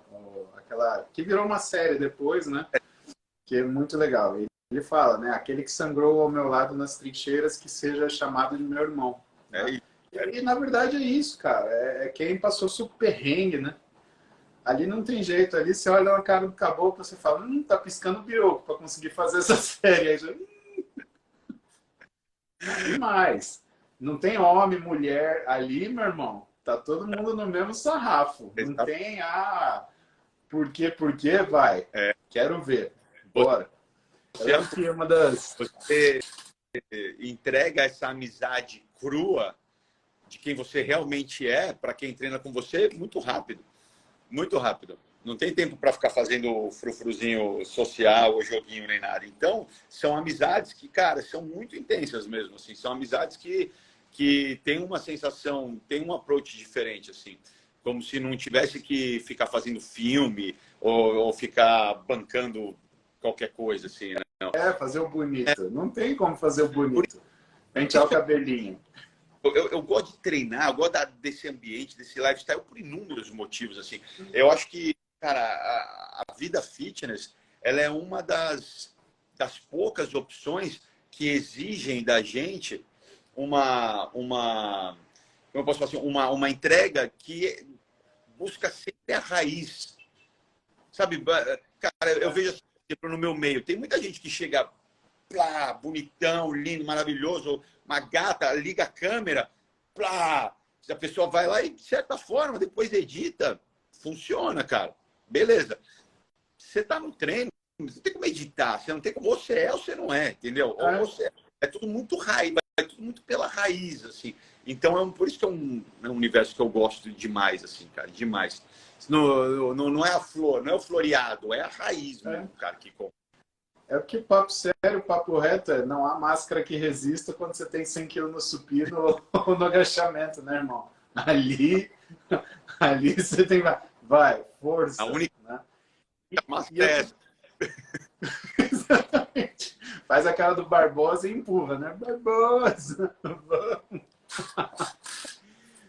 Aquela que virou uma série depois, né? Que é muito legal. Ele fala, né? Aquele que sangrou ao meu lado nas trincheiras, que seja chamado de meu irmão. Né? E na verdade é isso, cara. É quem passou super perrengue, né? Ali não tem jeito. Ali você olha na cara do caboclo e você fala, tá piscando o bioco para conseguir fazer essa série. Aí já, demais. Não tem homem, mulher ali, meu irmão. Tá todo mundo no mesmo sarrafo. Não tem, por quê, vai. Quero ver. Bora. Você entrega essa amizade crua de quem você realmente é para quem treina com você muito rápido. Muito rápido. Não tem tempo para ficar fazendo frufruzinho social ou joguinho nem nada. Então, são amizades que, cara, são muito intensas mesmo. Assim. São amizades que que tem uma sensação, tem um approach diferente, assim. Como se não tivesse que ficar fazendo filme ou ficar bancando qualquer coisa, assim, né? Fazer o bonito. Não tem como fazer o bonito. Pentear o cabelinho. Eu gosto de treinar, eu gosto desse ambiente, desse lifestyle por inúmeros motivos, assim. Eu acho que, cara, a vida fitness, ela é uma das poucas opções que exigem da gente como eu posso falar assim, uma entrega que busca sempre a raiz. Sabe, cara, eu vejo assim, no meu meio, tem muita gente que chega plá, bonitão, lindo, maravilhoso, uma gata, liga a câmera, plá, a pessoa vai lá e, de certa forma, depois edita, funciona, cara. Beleza. Você tá no treino, você não tem como editar, você não tem como, você é ou você não é, entendeu? Ou você é tudo muito raiz, é tudo muito pela raiz, assim. Então, por isso que é um universo que eu gosto demais, assim, cara, demais. Não é a flor, não é o floreado, é a raiz mesmo, cara, que compra. É porque papo sério, papo reto, não há máscara que resista quando você tem 100 quilos no supino ou no agachamento, né, irmão? Ali você tem... Vai, força. A única né? máscara é essa. Exatamente. Faz a cara do Barbosa e empurra, né? Barbosa, vamos.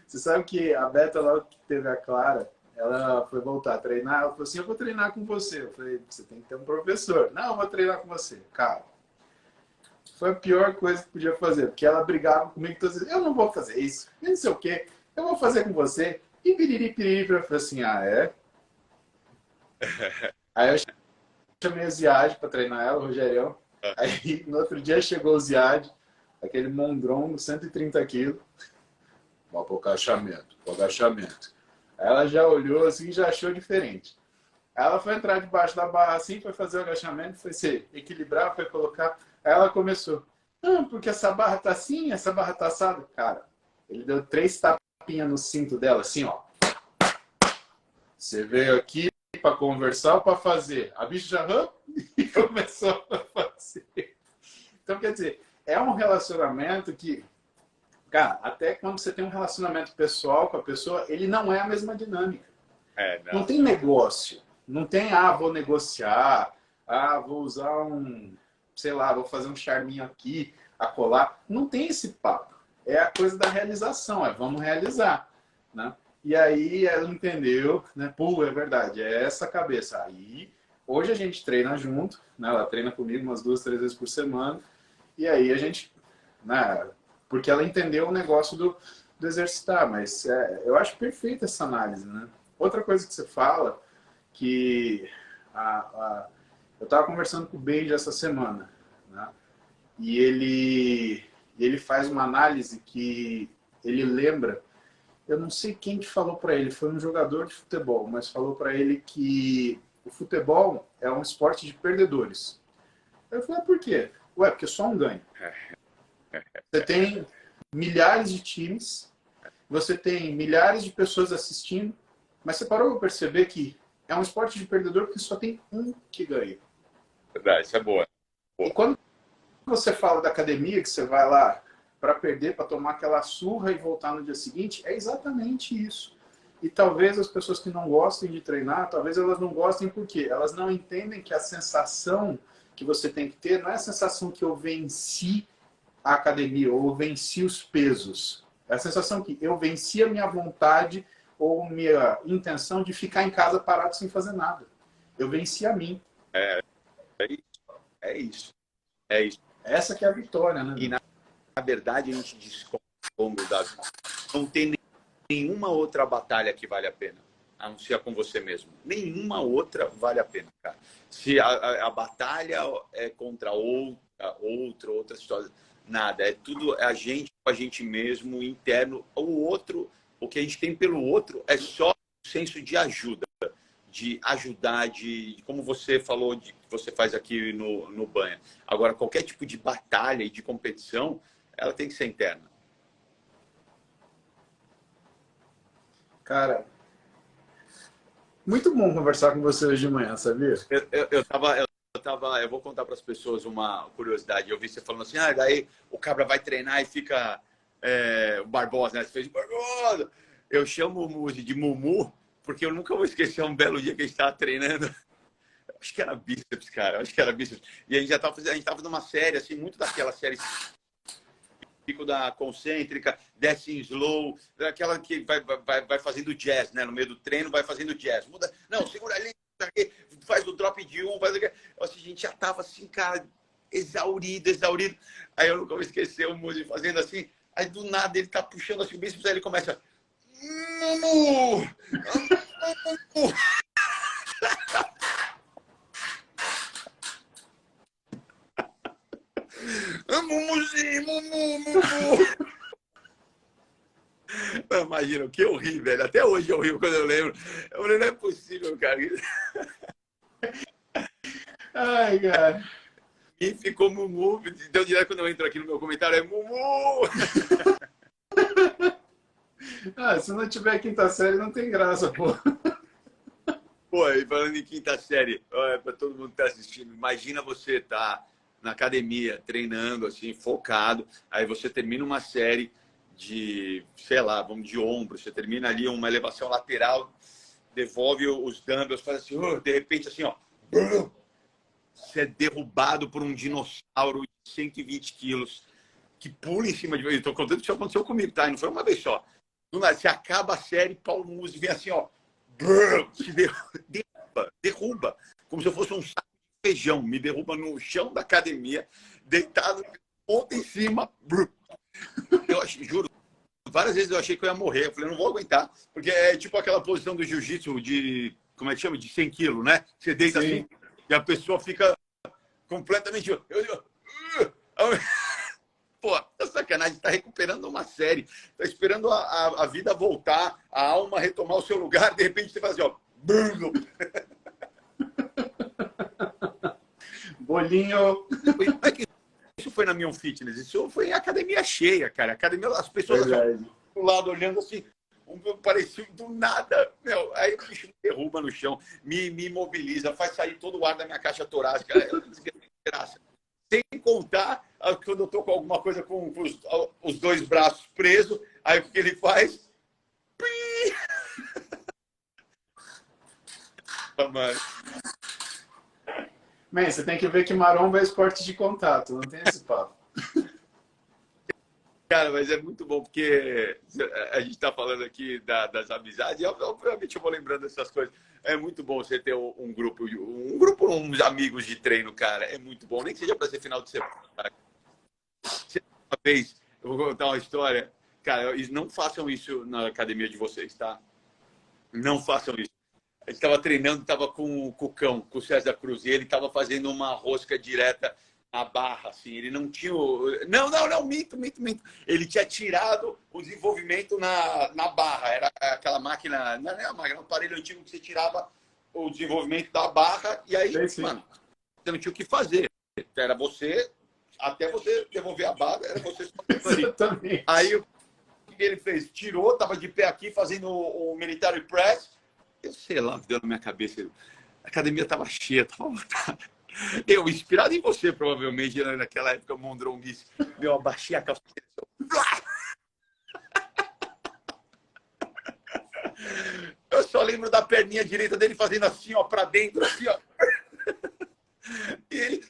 Você sabe que a Beta, lá que teve a Clara, ela foi voltar a treinar, ela falou assim, eu vou treinar com você. Eu falei, você tem que ter um professor. Não, eu vou treinar com você. Cara, foi a pior coisa que podia fazer, porque ela brigava comigo todas as vezes, eu não vou fazer isso, não sei o quê, eu vou fazer com você. E piriri, piriri, eu falei assim, ah, é? Aí eu chamei o Ziad para treinar ela, o Rogerião. Aí no outro dia chegou o Ziad, aquele mondrongo, 130 quilos. Vou pro agachamento, pro agachamento. Aí ela já olhou assim e já achou diferente. Aí ela foi entrar debaixo da barra assim, foi fazer o agachamento, foi se equilibrar, foi colocar. Aí ela começou. Ah, porque essa barra tá assim, essa barra tá assada. Cara, ele deu 3 tapinhas no cinto dela, assim, ó. Você veio aqui para conversar ou para fazer? A bicha já e começou a fazer. Então, quer dizer, é um relacionamento que, cara, até quando você tem um relacionamento pessoal com a pessoa, ele não é a mesma dinâmica. Não tem negócio. Não tem, vou negociar, vou usar sei lá, vou fazer um charminho aqui, colar. Não tem esse papo. É a coisa da realização, vamos realizar, né? E aí ela entendeu, né? Pô, é verdade, é essa cabeça. Aí, hoje a gente treina junto, né? Ela treina comigo umas 2, 3 vezes por semana. E aí a gente, né? Porque ela entendeu o negócio do exercitar. Mas eu acho perfeita essa análise, né? Outra coisa que você fala, que eu estava conversando com o Benji essa semana, né? E ele faz uma análise que ele lembra. Eu não sei quem que falou para ele, foi um jogador de futebol, mas falou para ele que o futebol é um esporte de perdedores. Eu falei, por quê? Ué, porque só um ganha. Você tem milhares de times, você tem milhares de pessoas assistindo, mas você parou para perceber que é um esporte de perdedor porque só tem um que ganha. Verdade, isso é boa. E quando você fala da academia, que você vai lá para perder, para tomar aquela surra e voltar no dia seguinte, é exatamente isso. E talvez as pessoas que não gostem de treinar, talvez elas não gostem porque elas não entendem que a sensação que você tem que ter não é a sensação que eu venci a academia ou venci os pesos. É a sensação que eu venci a minha vontade ou minha intenção de ficar em casa parado sem fazer nada. Eu venci a mim. É isso. É isso. Essa que é a vitória, né? E na verdade a gente descobre ao longo da vida. Não tem nenhuma outra batalha que vale a pena, a não ser com você mesmo. Nenhuma outra vale a pena, cara. Se a batalha é contra outra história, nada. É tudo a gente com a gente mesmo, interno. O outro, o que a gente tem pelo outro é só o senso de ajuda, de ajudar, de como você falou, de que você faz aqui no banho. Agora, qualquer tipo de batalha e de competição, ela tem que ser interna. Cara, muito bom conversar com você hoje de manhã, sabia? Eu vou contar para as pessoas uma curiosidade. Eu vi você falando assim, daí o cabra vai treinar e fica o Barbosa, né? Você fez Barbosa. Eu chamo o Muzi de Mumu, porque eu nunca vou esquecer um belo dia que a gente estava treinando. Acho que era bíceps, cara. Acho que era bíceps. E a gente tava fazendo uma série, assim, muito daquela série pico da concêntrica, desce em slow, aquela que vai fazendo jazz, né? No meio do treino, vai fazendo jazz. Muda, não, segura ali, faz o drop de um, faz... Assim, a gente já tava assim, cara, exaurido. Aí eu nunca vou esquecer o Muzi fazendo assim, aí do nada ele tá puxando assim o bíceps, aí ele começa... Mumu! Mumu! Mumuzinho, Mumu! Imagina, que eu ri, velho. Até hoje eu rio quando eu lembro. Eu falei, não é possível, cara. Ai, cara. E ficou Mumu. Então, direto quando eu entro aqui no meu comentário, é Mumu! Se não tiver quinta série, não tem graça, pô. Pô, e falando em quinta série, para todo mundo que tá assistindo, imagina você tá na academia, treinando, assim, focado, aí você termina uma série de, sei lá, vamos de ombro, você termina ali uma elevação lateral, devolve os dumbbells, faz assim, de repente assim, ó, você é derrubado por um dinossauro de 120 quilos que pula em cima de você. Eu tô contando que isso aconteceu comigo, tá? E não foi uma vez só. Você acaba a série, Paulo Musi vem assim, ó, te derruba, como se eu fosse um saco de feijão, me derruba no chão da academia, deitado, ponta em cima. Eu juro, várias vezes eu achei que eu ia morrer. Eu falei, não vou aguentar, porque é tipo aquela posição do jiu-jitsu de, como é que chama? De 100 quilos, né? Você deita Sim. assim e a pessoa fica completamente... Pô, tá sacanagem, tá recuperando uma série, tá esperando a vida voltar, a alma retomar o seu lugar, de repente você faz assim, ó. Bolinho. Como é que isso foi na Mion Fitness? Isso foi em academia cheia, cara. Academia, as pessoas assim, do lado olhando assim, parecia do nada. Meu, aí o bicho me derruba no chão, me imobiliza, faz sair todo o ar da minha caixa torácica. É uma desgraça. Sem contar quando eu tô com alguma coisa com os dois braços presos, aí o que ele faz? Mano. Man, você tem que ver que maromba é esporte de contato, não tem esse papo. Cara, mas é muito bom, porque a gente está falando aqui das amizades, e obviamente eu vou lembrando dessas coisas. É muito bom você ter um grupo, uns amigos de treino, cara. É muito bom, nem que seja para ser final de semana. Uma vez, eu vou contar uma história. Cara, não façam isso na academia de vocês, tá? Não façam isso. A gente estava treinando, estava com o Cucão, com o César Cruz, e ele estava fazendo uma rosca direta na barra, assim. Ele não tinha... Não, minto. Ele tinha tirado o desenvolvimento na barra. Era aquela máquina... Não era a máquina, era um aparelho antigo que você tirava o desenvolvimento da barra, e aí, Sim. mano, você não tinha o que fazer. Era você... Até você devolver a barra, era você só Exatamente. Aí o que ele fez? Tirou, tava de pé aqui fazendo o military press. Eu sei lá o que deu na minha cabeça. A academia tava cheia, tava lotada. Eu, inspirado em você, provavelmente, naquela época, mondronguice, eu abaixei a calça. Eu só lembro da perninha direita dele fazendo assim, ó, pra dentro, assim, ó. E ele...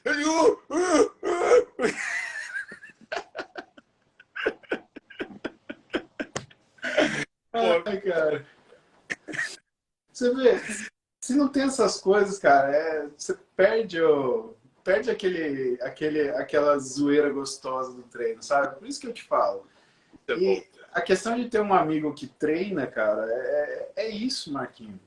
Ai, cara. Você vê, se não tem essas coisas, cara, você perde aquela zoeira gostosa do treino, sabe? Por isso que eu te falo. E a questão de ter um amigo que treina, cara, é isso, Marquinhos.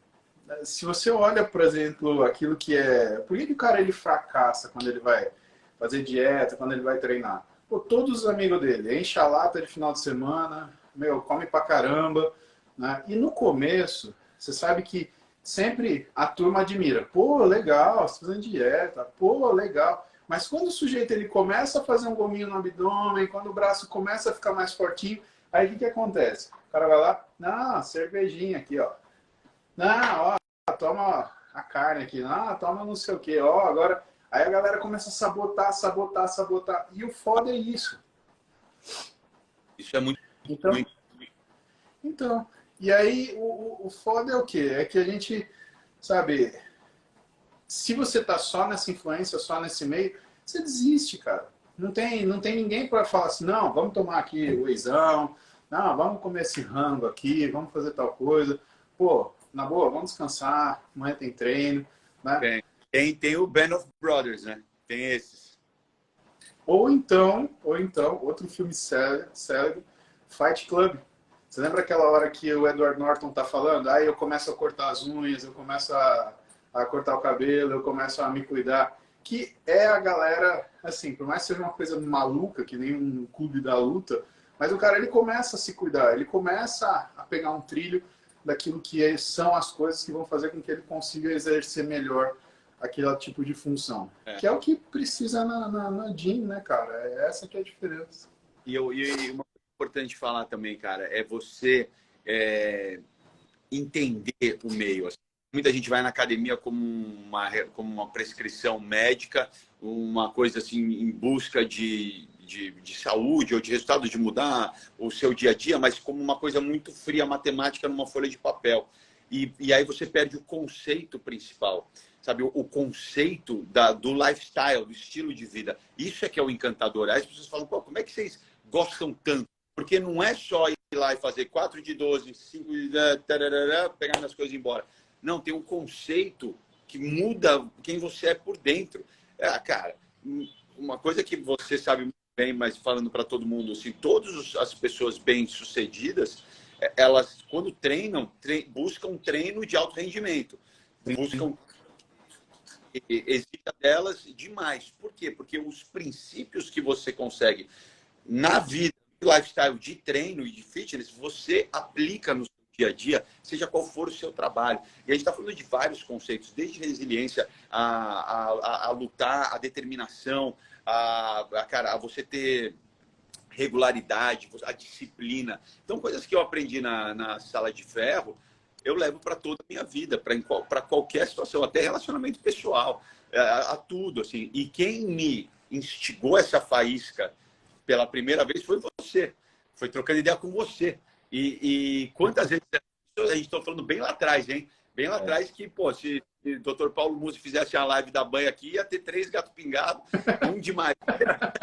Se você olha, por exemplo, aquilo que é... Por que o cara ele fracassa quando ele vai fazer dieta, quando ele vai treinar? Pô, todos os amigos dele, enche a lata de final de semana, meu, come pra caramba, né? E no começo, você sabe que sempre a turma admira. Pô, legal, você tá fazendo dieta, pô, legal. Mas quando o sujeito ele começa a fazer um gominho no abdômen, quando o braço começa a ficar mais fortinho, aí o que acontece? O cara vai lá, não, cervejinha aqui, ó. Não, ó, toma a carne aqui. Não, toma não sei o quê. Ó, agora... Aí a galera começa a sabotar. E o foda é isso. Isso é muito, Então, muito. então, e aí o foda é o quê? É que a gente, sabe, se você tá só nessa influência, só nesse meio, você desiste, cara. Não tem ninguém para falar assim, não, vamos tomar aqui o wheyzão, não, vamos comer esse rango aqui, vamos fazer tal coisa. Pô, na boa, vamos descansar, amanhã tem treino, né? Tem o Band of Brothers, né? Tem esses. Ou então, outro filme célebre, Fight Club. Você lembra aquela hora que o Edward Norton tá falando? Aí eu começo a cortar as unhas, eu começo a cortar o cabelo, eu começo a me cuidar. Que é a galera, assim, por mais que seja uma coisa maluca, que nem um clube da luta, mas o cara, ele começa a se cuidar, ele começa a pegar um trilho daquilo que são as coisas que vão fazer com que ele consiga exercer melhor aquele tipo de função. É. Que é o que precisa na gym, né, cara? É essa que é a diferença. E uma coisa importante falar também, cara, é você entender o meio. Assim. Muita gente vai na academia como uma prescrição médica, uma coisa assim em busca de saúde ou de resultado de mudar o seu dia a dia, mas como uma coisa muito fria, matemática numa folha de papel. E aí você perde o conceito principal, sabe? O conceito do lifestyle, do estilo de vida. Isso é que é o encantador. Aí as pessoas falam, pô, como é que vocês gostam tanto? Porque não é só ir lá e fazer 4 de 12, 5 de... Tararara, pegar minhas coisas e ir embora. Não, tem um conceito que muda quem você é por dentro. Cara, uma coisa que você sabe muito bem, mas falando para todo mundo, assim, todas as pessoas bem-sucedidas, elas, quando treinam, buscam treino de alto rendimento. Buscam exige delas demais. Por quê? Porque os princípios que você consegue na vida, lifestyle de treino e de fitness, você aplica no seu dia a dia, seja qual for o seu trabalho. E a gente está falando de vários conceitos, desde resiliência a lutar, a determinação, a você ter regularidade, a disciplina. Então, coisas que eu aprendi na sala de ferro, eu levo para toda a minha vida, para qualquer situação, até relacionamento pessoal, a tudo. Assim. E quem me instigou essa faísca pela primeira vez foi você. Foi trocando ideia com você. E quantas vezes a gente está falando bem lá atrás, hein? Bem lá atrás que, pô, se o Dr. Paulo Musi fizesse a live da banha aqui, ia ter 3 gatos pingados, um de Marília,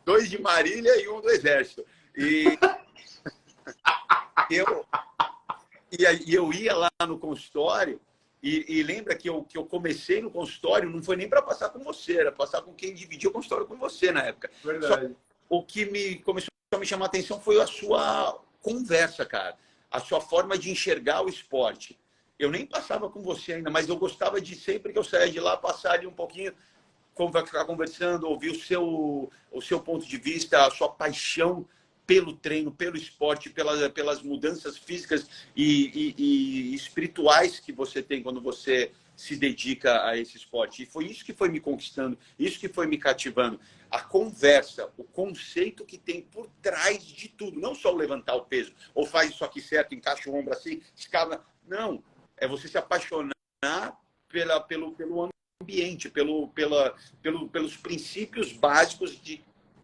2 de Marília e um do Exército. E eu ia lá no consultório e lembra que eu comecei no consultório, não foi nem para passar com você, era passar com quem dividia o consultório com você na época. Verdade. Só, o que começou a me chamar a atenção foi a sua conversa, cara. A sua forma de enxergar o esporte. Eu nem passava com você ainda, mas eu gostava de, sempre que eu saía de lá, passar ali um pouquinho, ficar conversando, ouvir o seu ponto de vista, a sua paixão pelo treino, pelo esporte, pelas mudanças físicas e espirituais que você tem quando você se dedica a esse esporte. E foi isso que foi me conquistando, isso que foi me cativando. A conversa, o conceito que tem por trás de tudo. Não só o levantar o peso, ou faz isso aqui certo, encaixa o ombro assim, escala. Não, é você se apaixonar pelo ambiente, pelos princípios básicos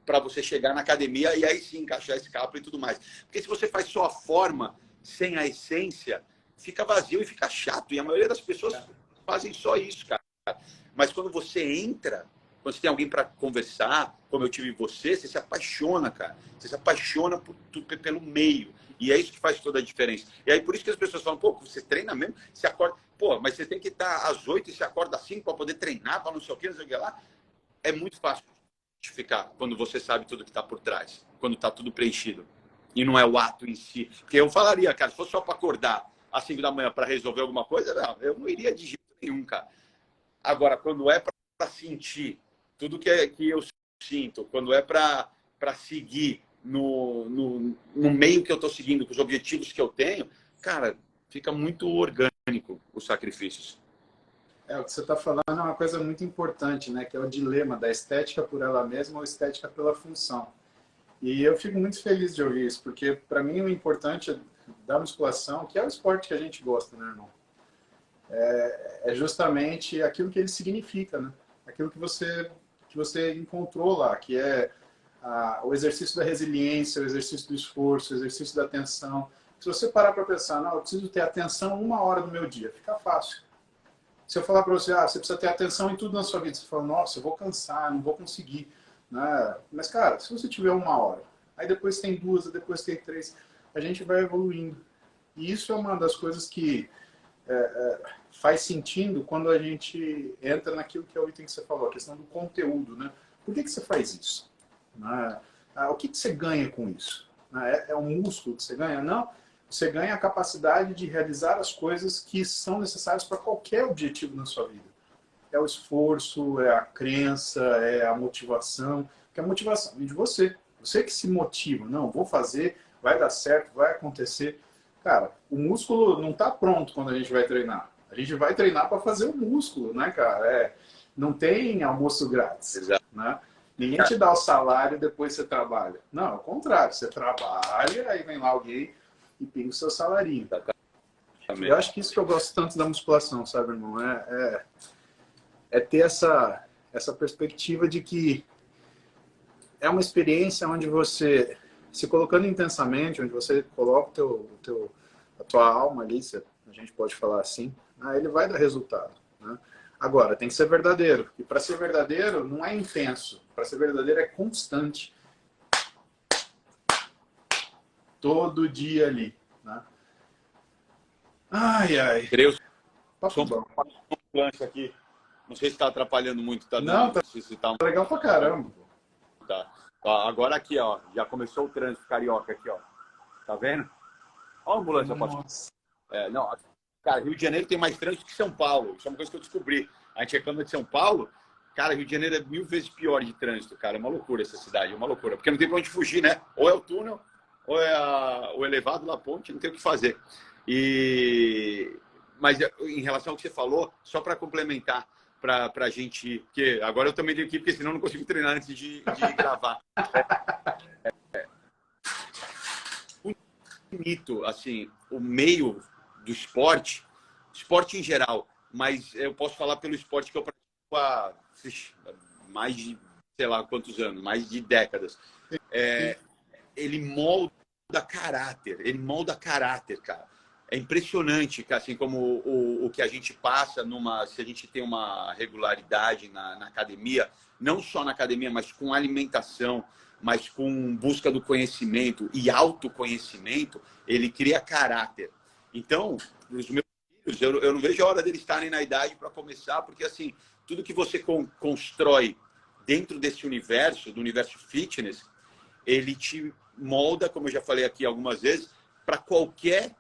para você chegar na academia e aí sim encaixar esse capa e tudo mais. Porque se você faz só a forma, sem a essência, fica vazio e fica chato. E a maioria das pessoas fazem só isso, cara. Mas quando você entra, quando você tem alguém para conversar, como eu tive você se apaixona, cara. Você se apaixona pelo meio. E é isso que faz toda a diferença. E aí por isso que as pessoas falam, pô, você treina mesmo? Você acorda... Pô, mas você tem que estar às 8 e você acorda às 5 para poder treinar, para não sei o que, não sei o que lá. É muito fácil justificar quando você sabe tudo que está por trás, quando está tudo preenchido. E não é o ato em si. Porque eu falaria, cara, se fosse só para acordar às 5 da manhã para resolver alguma coisa, não, eu não iria de jeito nenhum, cara. Agora, quando é para sentir tudo que eu sinto, quando é para seguir no meio que eu estou seguindo, com os objetivos que eu tenho, cara, fica muito orgânico os sacrifícios. O que você está falando é uma coisa muito importante, né? Que é o dilema da estética por ela mesma ou estética pela função. E eu fico muito feliz de ouvir isso, porque para mim o importante da musculação, que é o esporte que a gente gosta, né, irmão? É justamente aquilo que ele significa, né? Aquilo que você encontrou lá, que é o exercício da resiliência, o exercício do esforço, o exercício da atenção. Se você parar para pensar, não, eu preciso ter atenção 1 hora do meu dia, fica fácil. Se eu falar para você, você precisa ter atenção em tudo na sua vida, você fala, nossa, eu vou cansar, não vou conseguir. Né? Mas, cara, se você tiver 1 hora, aí depois tem 2, depois tem 3, a gente vai evoluindo. E isso é uma das coisas que faz sentido quando a gente entra naquilo que é o item que você falou, a questão do conteúdo. Né? Por que você faz isso? Né? O que você ganha com isso? É um músculo que você ganha? Não. Você ganha a capacidade de realizar as coisas que são necessárias para qualquer objetivo na sua vida. É o esforço, é a crença, é a motivação. Que a motivação vem de você. Você que se motiva. Não, vou fazer, vai dar certo, vai acontecer. Cara, o músculo não está pronto quando a gente vai treinar. A gente vai treinar para fazer o músculo, né, cara? Não tem almoço grátis. Exato. Né? Ninguém te dá o salário e depois você trabalha. Não, ao contrário. Você trabalha, aí vem lá alguém e pinga o seu salarinho. Eu acho que isso que eu gosto tanto da musculação, sabe, irmão? É ter essa perspectiva de que é uma experiência onde você, se colocando intensamente, onde você coloca a tua alma ali, a gente pode falar assim, ele vai dar resultado. Né? Agora, tem que ser verdadeiro. E para ser verdadeiro, não é intenso. Para ser verdadeiro, é constante. Todo dia ali. Né? Ai. Creio. Papo bom. Aqui. Não sei se está atrapalhando muito. Tá não, dando, tá legal pra caramba. Tá. Agora aqui, ó. Já começou o trânsito carioca aqui, ó. Tá vendo? Olha a ambulância. Não, cara, Rio de Janeiro tem mais trânsito que São Paulo. Isso é uma coisa que eu descobri. A gente reclama de São Paulo. Cara, Rio de Janeiro é 1000 vezes pior de trânsito, cara. É uma loucura essa cidade, é uma loucura. Porque não tem pra onde fugir, né? Ou é o túnel, ou é o elevado da ponte, não tem o que fazer. Mas em relação ao que você falou, só para complementar, para a gente... Porque agora eu também tenho que ir, porque senão eu não consigo treinar antes de gravar. Bonito, assim, o meio do esporte em geral, mas eu posso falar pelo esporte que eu pratico há mais de, sei lá quantos anos, mais de décadas. Ele molda caráter, cara. É impressionante, assim, como o que a gente passa se a gente tem uma regularidade na academia, não só na academia, mas com alimentação, mas com busca do conhecimento e autoconhecimento, ele cria caráter. Então, os meus filhos, eu não vejo a hora deles estarem na idade para começar, porque assim, tudo que você constrói dentro desse universo, do universo fitness, ele te molda, como eu já falei aqui algumas vezes, para qualquer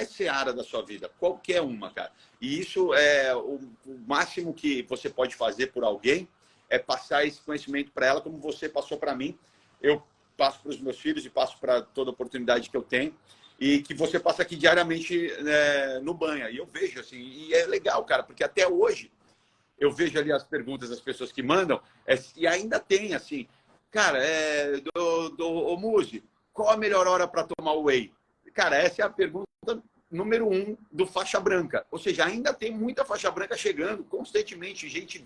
seara da sua vida, qualquer uma, cara. E isso é o máximo que você pode fazer por alguém, é passar esse conhecimento para ela, como você passou para mim. Eu passo para os meus filhos e passo para toda oportunidade que eu tenho, e que você passa aqui diariamente no Banha. E eu vejo, assim, e é legal, cara, porque até hoje eu vejo ali as perguntas das pessoas que mandam, e ainda tem, assim, cara, ô Muzi, qual a melhor hora para tomar whey? Cara, essa é a pergunta número 1 do faixa branca. Ou seja, ainda tem muita faixa branca chegando constantemente, gente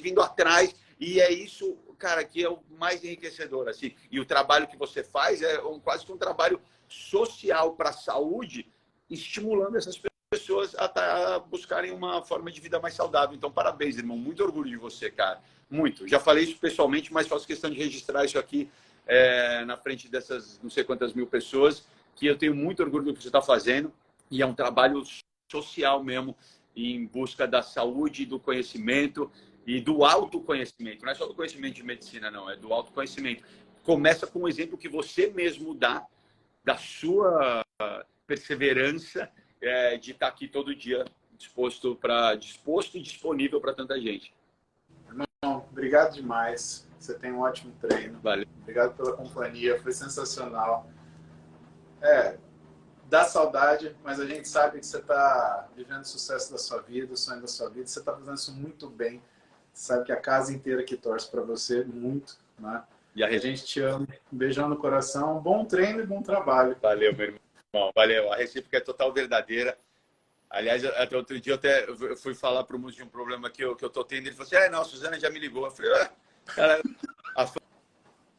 vindo atrás. E é isso, cara, que é o mais enriquecedor. Assim. E o trabalho que você faz é quase que um trabalho social para a saúde, estimulando essas pessoas a buscarem uma forma de vida mais saudável. Então, parabéns, irmão. Muito orgulho de você, cara. Muito. Já falei isso pessoalmente, mas faço questão de registrar isso aqui na frente dessas não sei quantas mil pessoas, que eu tenho muito orgulho do que você está fazendo, e é um trabalho social mesmo, em busca da saúde, do conhecimento e do autoconhecimento. Não é só do conhecimento de medicina, não, é do autoconhecimento. Começa com o exemplo que você mesmo dá, da sua perseverança de estar aqui todo dia disposto e disponível para tanta gente. Irmão, obrigado demais. Você tem um ótimo treino. Valeu. Obrigado pela companhia, foi sensacional. Dá saudade, mas a gente sabe que você está vivendo o sucesso da sua vida, o sonho da sua vida. Você está fazendo isso muito bem. Você sabe que a casa inteira que torce para você muito, né? E a gente te ama. Um beijão no coração. Bom treino e bom trabalho. Valeu, meu irmão. Valeu. A recíproca é total verdadeira. Aliás, até outro dia eu fui falar para o Muzi de um problema que eu tô tendo. Ele falou assim, não, a Suzana já me ligou. Eu falei, cara,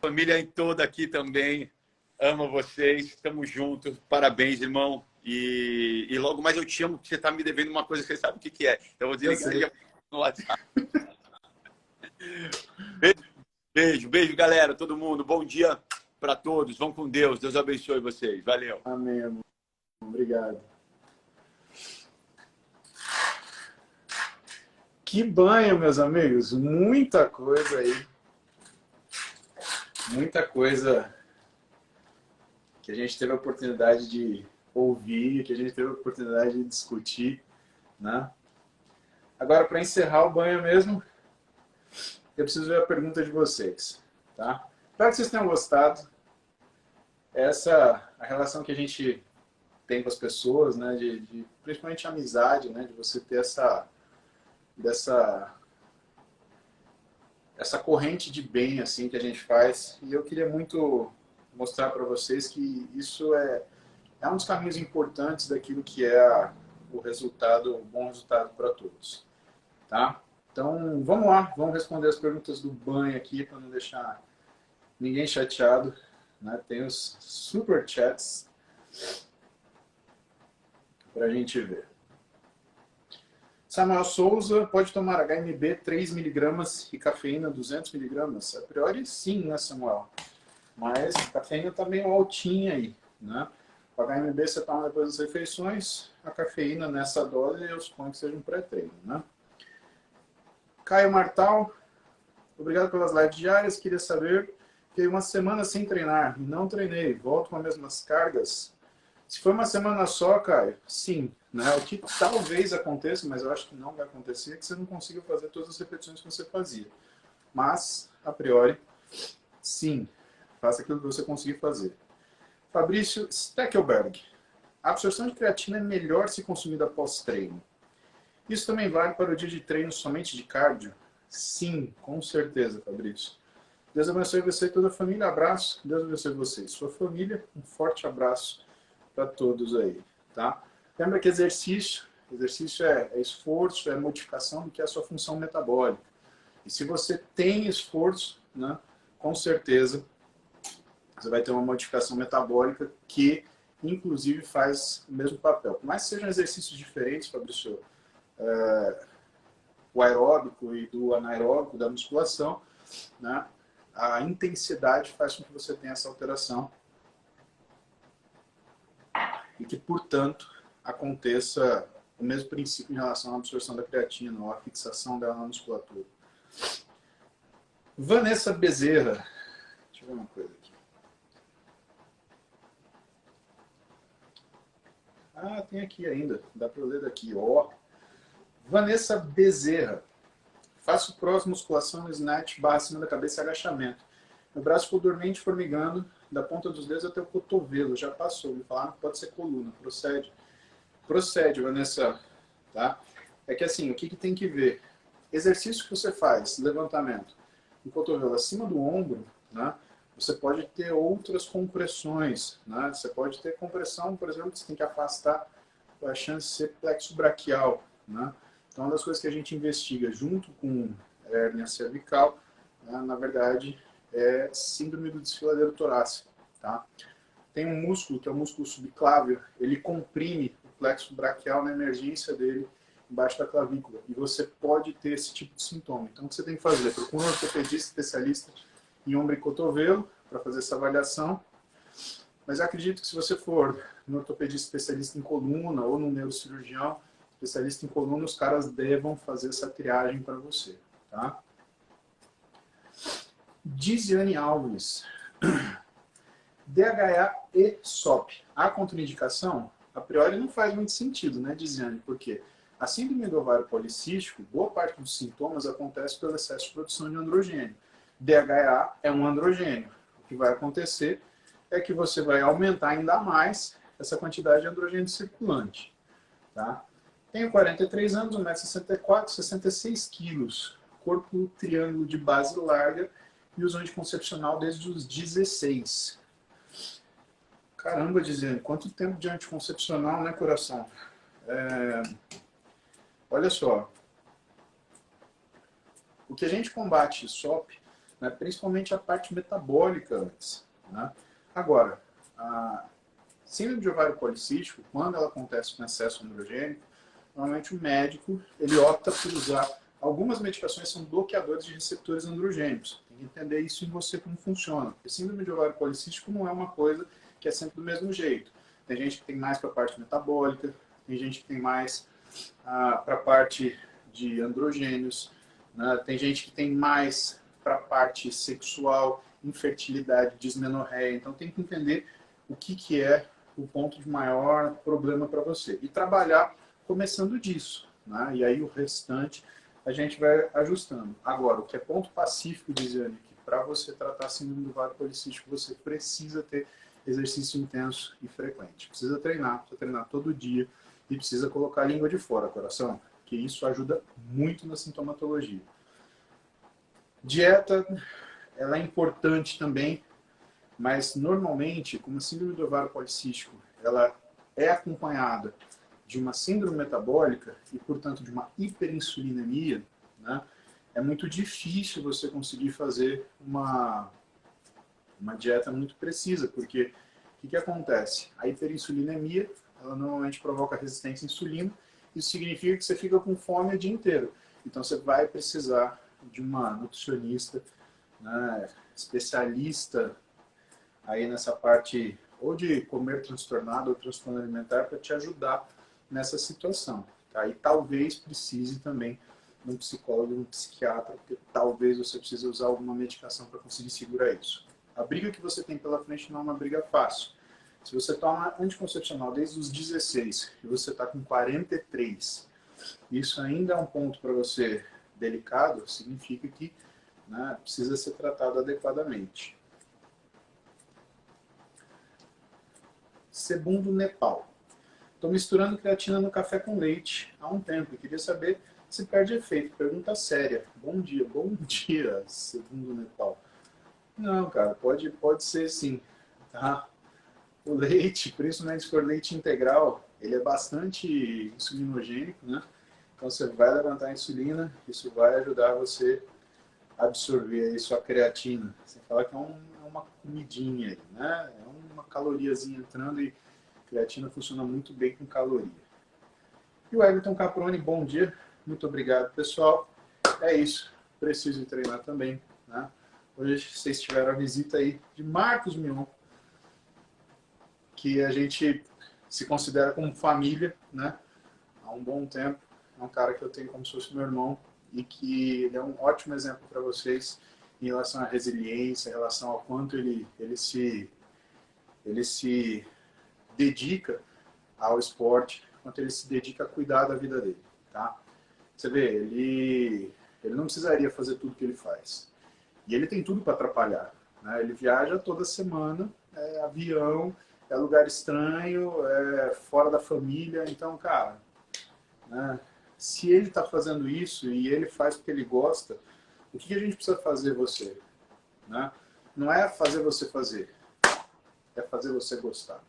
família em toda aqui também. Amo vocês. Estamos juntos. Parabéns, irmão. E logo mais eu te amo, porque você está me devendo uma coisa que você sabe o que é. Eu vou desligar e no WhatsApp. Beijo, beijo, galera. Todo mundo. Bom dia para todos. Vão com Deus. Deus abençoe vocês. Valeu. Amém, amor. Obrigado. Que banho, meus amigos. Muita coisa aí. Muita coisa que a gente teve a oportunidade de ouvir, que a gente teve a oportunidade de discutir, né? Agora, para encerrar o banho mesmo, eu preciso ver a pergunta de vocês, tá? Espero que vocês tenham gostado. Essa a relação que a gente tem com as pessoas, né? De principalmente amizade, né? De você ter essa corrente de bem assim que a gente faz. E eu queria muito mostrar para vocês que isso é um dos caminhos importantes daquilo que é o bom resultado para todos, tá? Então, vamos lá, vamos responder as perguntas do banho aqui para não deixar ninguém chateado, né? Tem os super chats para a gente ver. Samuel Souza, pode tomar HMB 3 mg e cafeína 200 mg? A priori sim, né, Samuel? Mas a cafeína está meio altinha aí, né? O HMB você toma depois das refeições, a cafeína nessa dose eu suponho que seja um pré-treino, né? Caio Martal, obrigado pelas lives diárias, queria saber, fiquei uma semana sem treinar e não treinei, volto com as mesmas cargas? Se for uma semana só, Caio, sim, né? O que talvez aconteça, mas eu acho que não vai acontecer, é que você não consiga fazer todas as repetições que você fazia. Mas, a priori, sim, faça aquilo que você conseguir fazer. Fabrício Steckelberg. A absorção de creatina é melhor se consumida após treino. Isso também vale para o dia de treino somente de cardio? Sim, com certeza, Fabrício. Deus abençoe você e toda a família. Abraço. Deus abençoe você e sua família. Um forte abraço para todos aí, tá? Lembra que exercício é esforço, é modificação do que é a sua função metabólica. E se você tem esforço, né, com certeza você vai ter uma modificação metabólica que, inclusive, faz o mesmo papel. Por mais que sejam exercícios diferentes, Fabrício, o aeróbico e do anaeróbico, da musculação, né, a intensidade faz com que você tenha essa alteração e que, portanto, aconteça o mesmo princípio em relação à absorção da creatina ou à fixação dela na musculatura. Vanessa Bezerra. Deixa eu ver uma coisa aqui. Ah, tem aqui ainda. Dá para eu ler daqui. Ó. Vanessa Bezerra. Faço musculação no snatch, barra acima da cabeça e agachamento. Meu braço ficou dormente, formigando, da ponta dos dedos até o cotovelo. Já passou. Me falaram que pode ser coluna. Procede. Procede, Vanessa. Tá? É que assim, o que tem que ver? Exercício que você faz, levantamento, o cotovelo acima do ombro, né? Você pode ter outras compressões, né? Você pode ter compressão, por exemplo, que você tem que afastar a chance de ser plexo braquial, né? Então, uma das coisas que a gente investiga junto com a hérnia cervical, né, na verdade, é síndrome do desfiladeiro torácico, tá? Tem um músculo, que é o músculo subclávio, ele comprime o plexo braquial na emergência dele embaixo da clavícula. E você pode ter esse tipo de sintoma. Então, o que você tem que fazer? Procura um ortopedista especialista em ombro e cotovelo para fazer essa avaliação. Mas eu acredito que se você for no ortopedista especialista em coluna ou no neurocirurgião especialista em coluna, os caras devam fazer essa triagem para você, tá? Diziane Alves. DHA e SOP. A contraindicação, a priori, não faz muito sentido, né, Diziane? Porque a síndrome do ovário policístico, boa parte dos sintomas acontece pelo excesso de produção de androgênio. DHA é um androgênio. O que vai acontecer é que você vai aumentar ainda mais essa quantidade de androgênio circulante, tá? Tenho 43 anos, 1,64 m, 66 quilos, corpo triângulo de base larga e uso anticoncepcional desde os 16. Caramba, dizendo, quanto tempo de anticoncepcional, né, coração? Olha só, o que a gente combate SOP né? Principalmente a parte metabólica antes, né? Agora, a síndrome de ovário policístico, quando ela acontece com excesso androgênico, normalmente o médico ele opta por usar algumas medicações, são bloqueadores de receptores androgênicos. Tem que entender isso em você como funciona. Porque síndrome de ovário policístico não é uma coisa que é sempre do mesmo jeito. Tem gente que tem mais para a parte metabólica, tem gente que tem mais para a parte de androgênios, né? Tem gente que tem mais para a parte sexual, infertilidade, dismenorreia. Então tem que entender o que é o ponto de maior problema para você. E trabalhar começando disso, né? E aí o restante a gente vai ajustando. Agora, o que é ponto pacífico, Disiane, que para você tratar síndrome do ovário policístico, você precisa ter exercício intenso e frequente. Precisa treinar todo dia e precisa colocar a língua de fora, coração, que isso ajuda muito na sintomatologia. Dieta, ela é importante também, mas normalmente, como a síndrome do ovário policístico, ela é acompanhada de uma síndrome metabólica e, portanto, de uma hiperinsulinemia, né, é muito difícil você conseguir fazer uma dieta muito precisa, porque o que acontece? A hiperinsulinemia, ela normalmente provoca resistência à insulina, isso significa que você fica com fome o dia inteiro. Então você vai precisar de uma nutricionista, né, especialista aí nessa parte ou de comer transtornado ou transtorno alimentar para te ajudar nessa situação. Tá? E talvez precise também de um psicólogo, de um psiquiatra, porque talvez você precise usar alguma medicação para conseguir segurar isso. A briga que você tem pela frente não é uma briga fácil. Se você toma anticoncepcional desde os 16 e você está com 43, isso ainda é um ponto para você delicado, significa que, né, precisa ser tratado adequadamente. Segundo Nepal. Estou misturando creatina no café com leite há um tempo e queria saber se perde efeito. Pergunta séria. Bom dia, segundo Nepal. Não, cara, pode ser sim. Tá? O leite, principalmente se for leite integral, ele é bastante insulinogênico, né? Então você vai levantar a insulina, isso vai ajudar você a absorver aí sua creatina. Você fala que é uma comidinha aí, né? É uma caloriazinha entrando e creatina funciona muito bem com caloria. E o Everton Caproni, bom dia. Muito obrigado, pessoal. É isso. Preciso treinar também, né? Hoje vocês tiveram a visita aí de Marcos Mion, que a gente se considera como família, né? Há um bom tempo. É um cara que eu tenho como se fosse meu irmão e que ele é um ótimo exemplo para vocês em relação à resiliência, em relação ao quanto ele se dedica ao esporte, quanto ele se dedica a cuidar da vida dele, tá? Você vê, ele não precisaria fazer tudo que ele faz. E ele tem tudo para atrapalhar, né? Ele viaja toda semana, é avião, é lugar estranho, é fora da família. Então, cara, né, se ele está fazendo isso e ele faz porque ele gosta, o que a gente precisa fazer você? Né? Não é fazer você fazer, é fazer você gostar.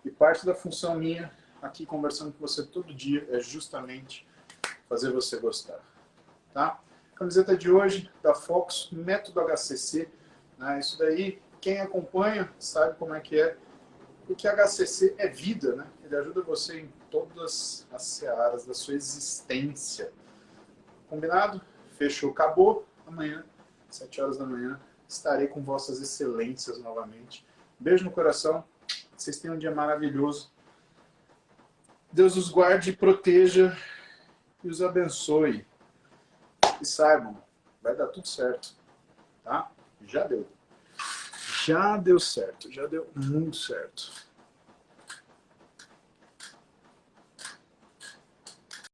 E parte da função minha, aqui conversando com você todo dia, é justamente fazer você gostar. Tá? Camiseta de hoje, da Fox, método HCC. Né? Isso daí, quem acompanha sabe como é que é. Porque HCC é vida, né? Ele ajuda você em todas as searas da sua existência. Combinado? Fechou, acabou. Amanhã, 7 horas da manhã, estarei com vossas excelências novamente. Beijo no coração. Vocês tenham um dia maravilhoso. Deus os guarde, proteja e os abençoe. E saibam, vai dar tudo certo. Tá? Já deu. Já deu certo. Já deu muito certo.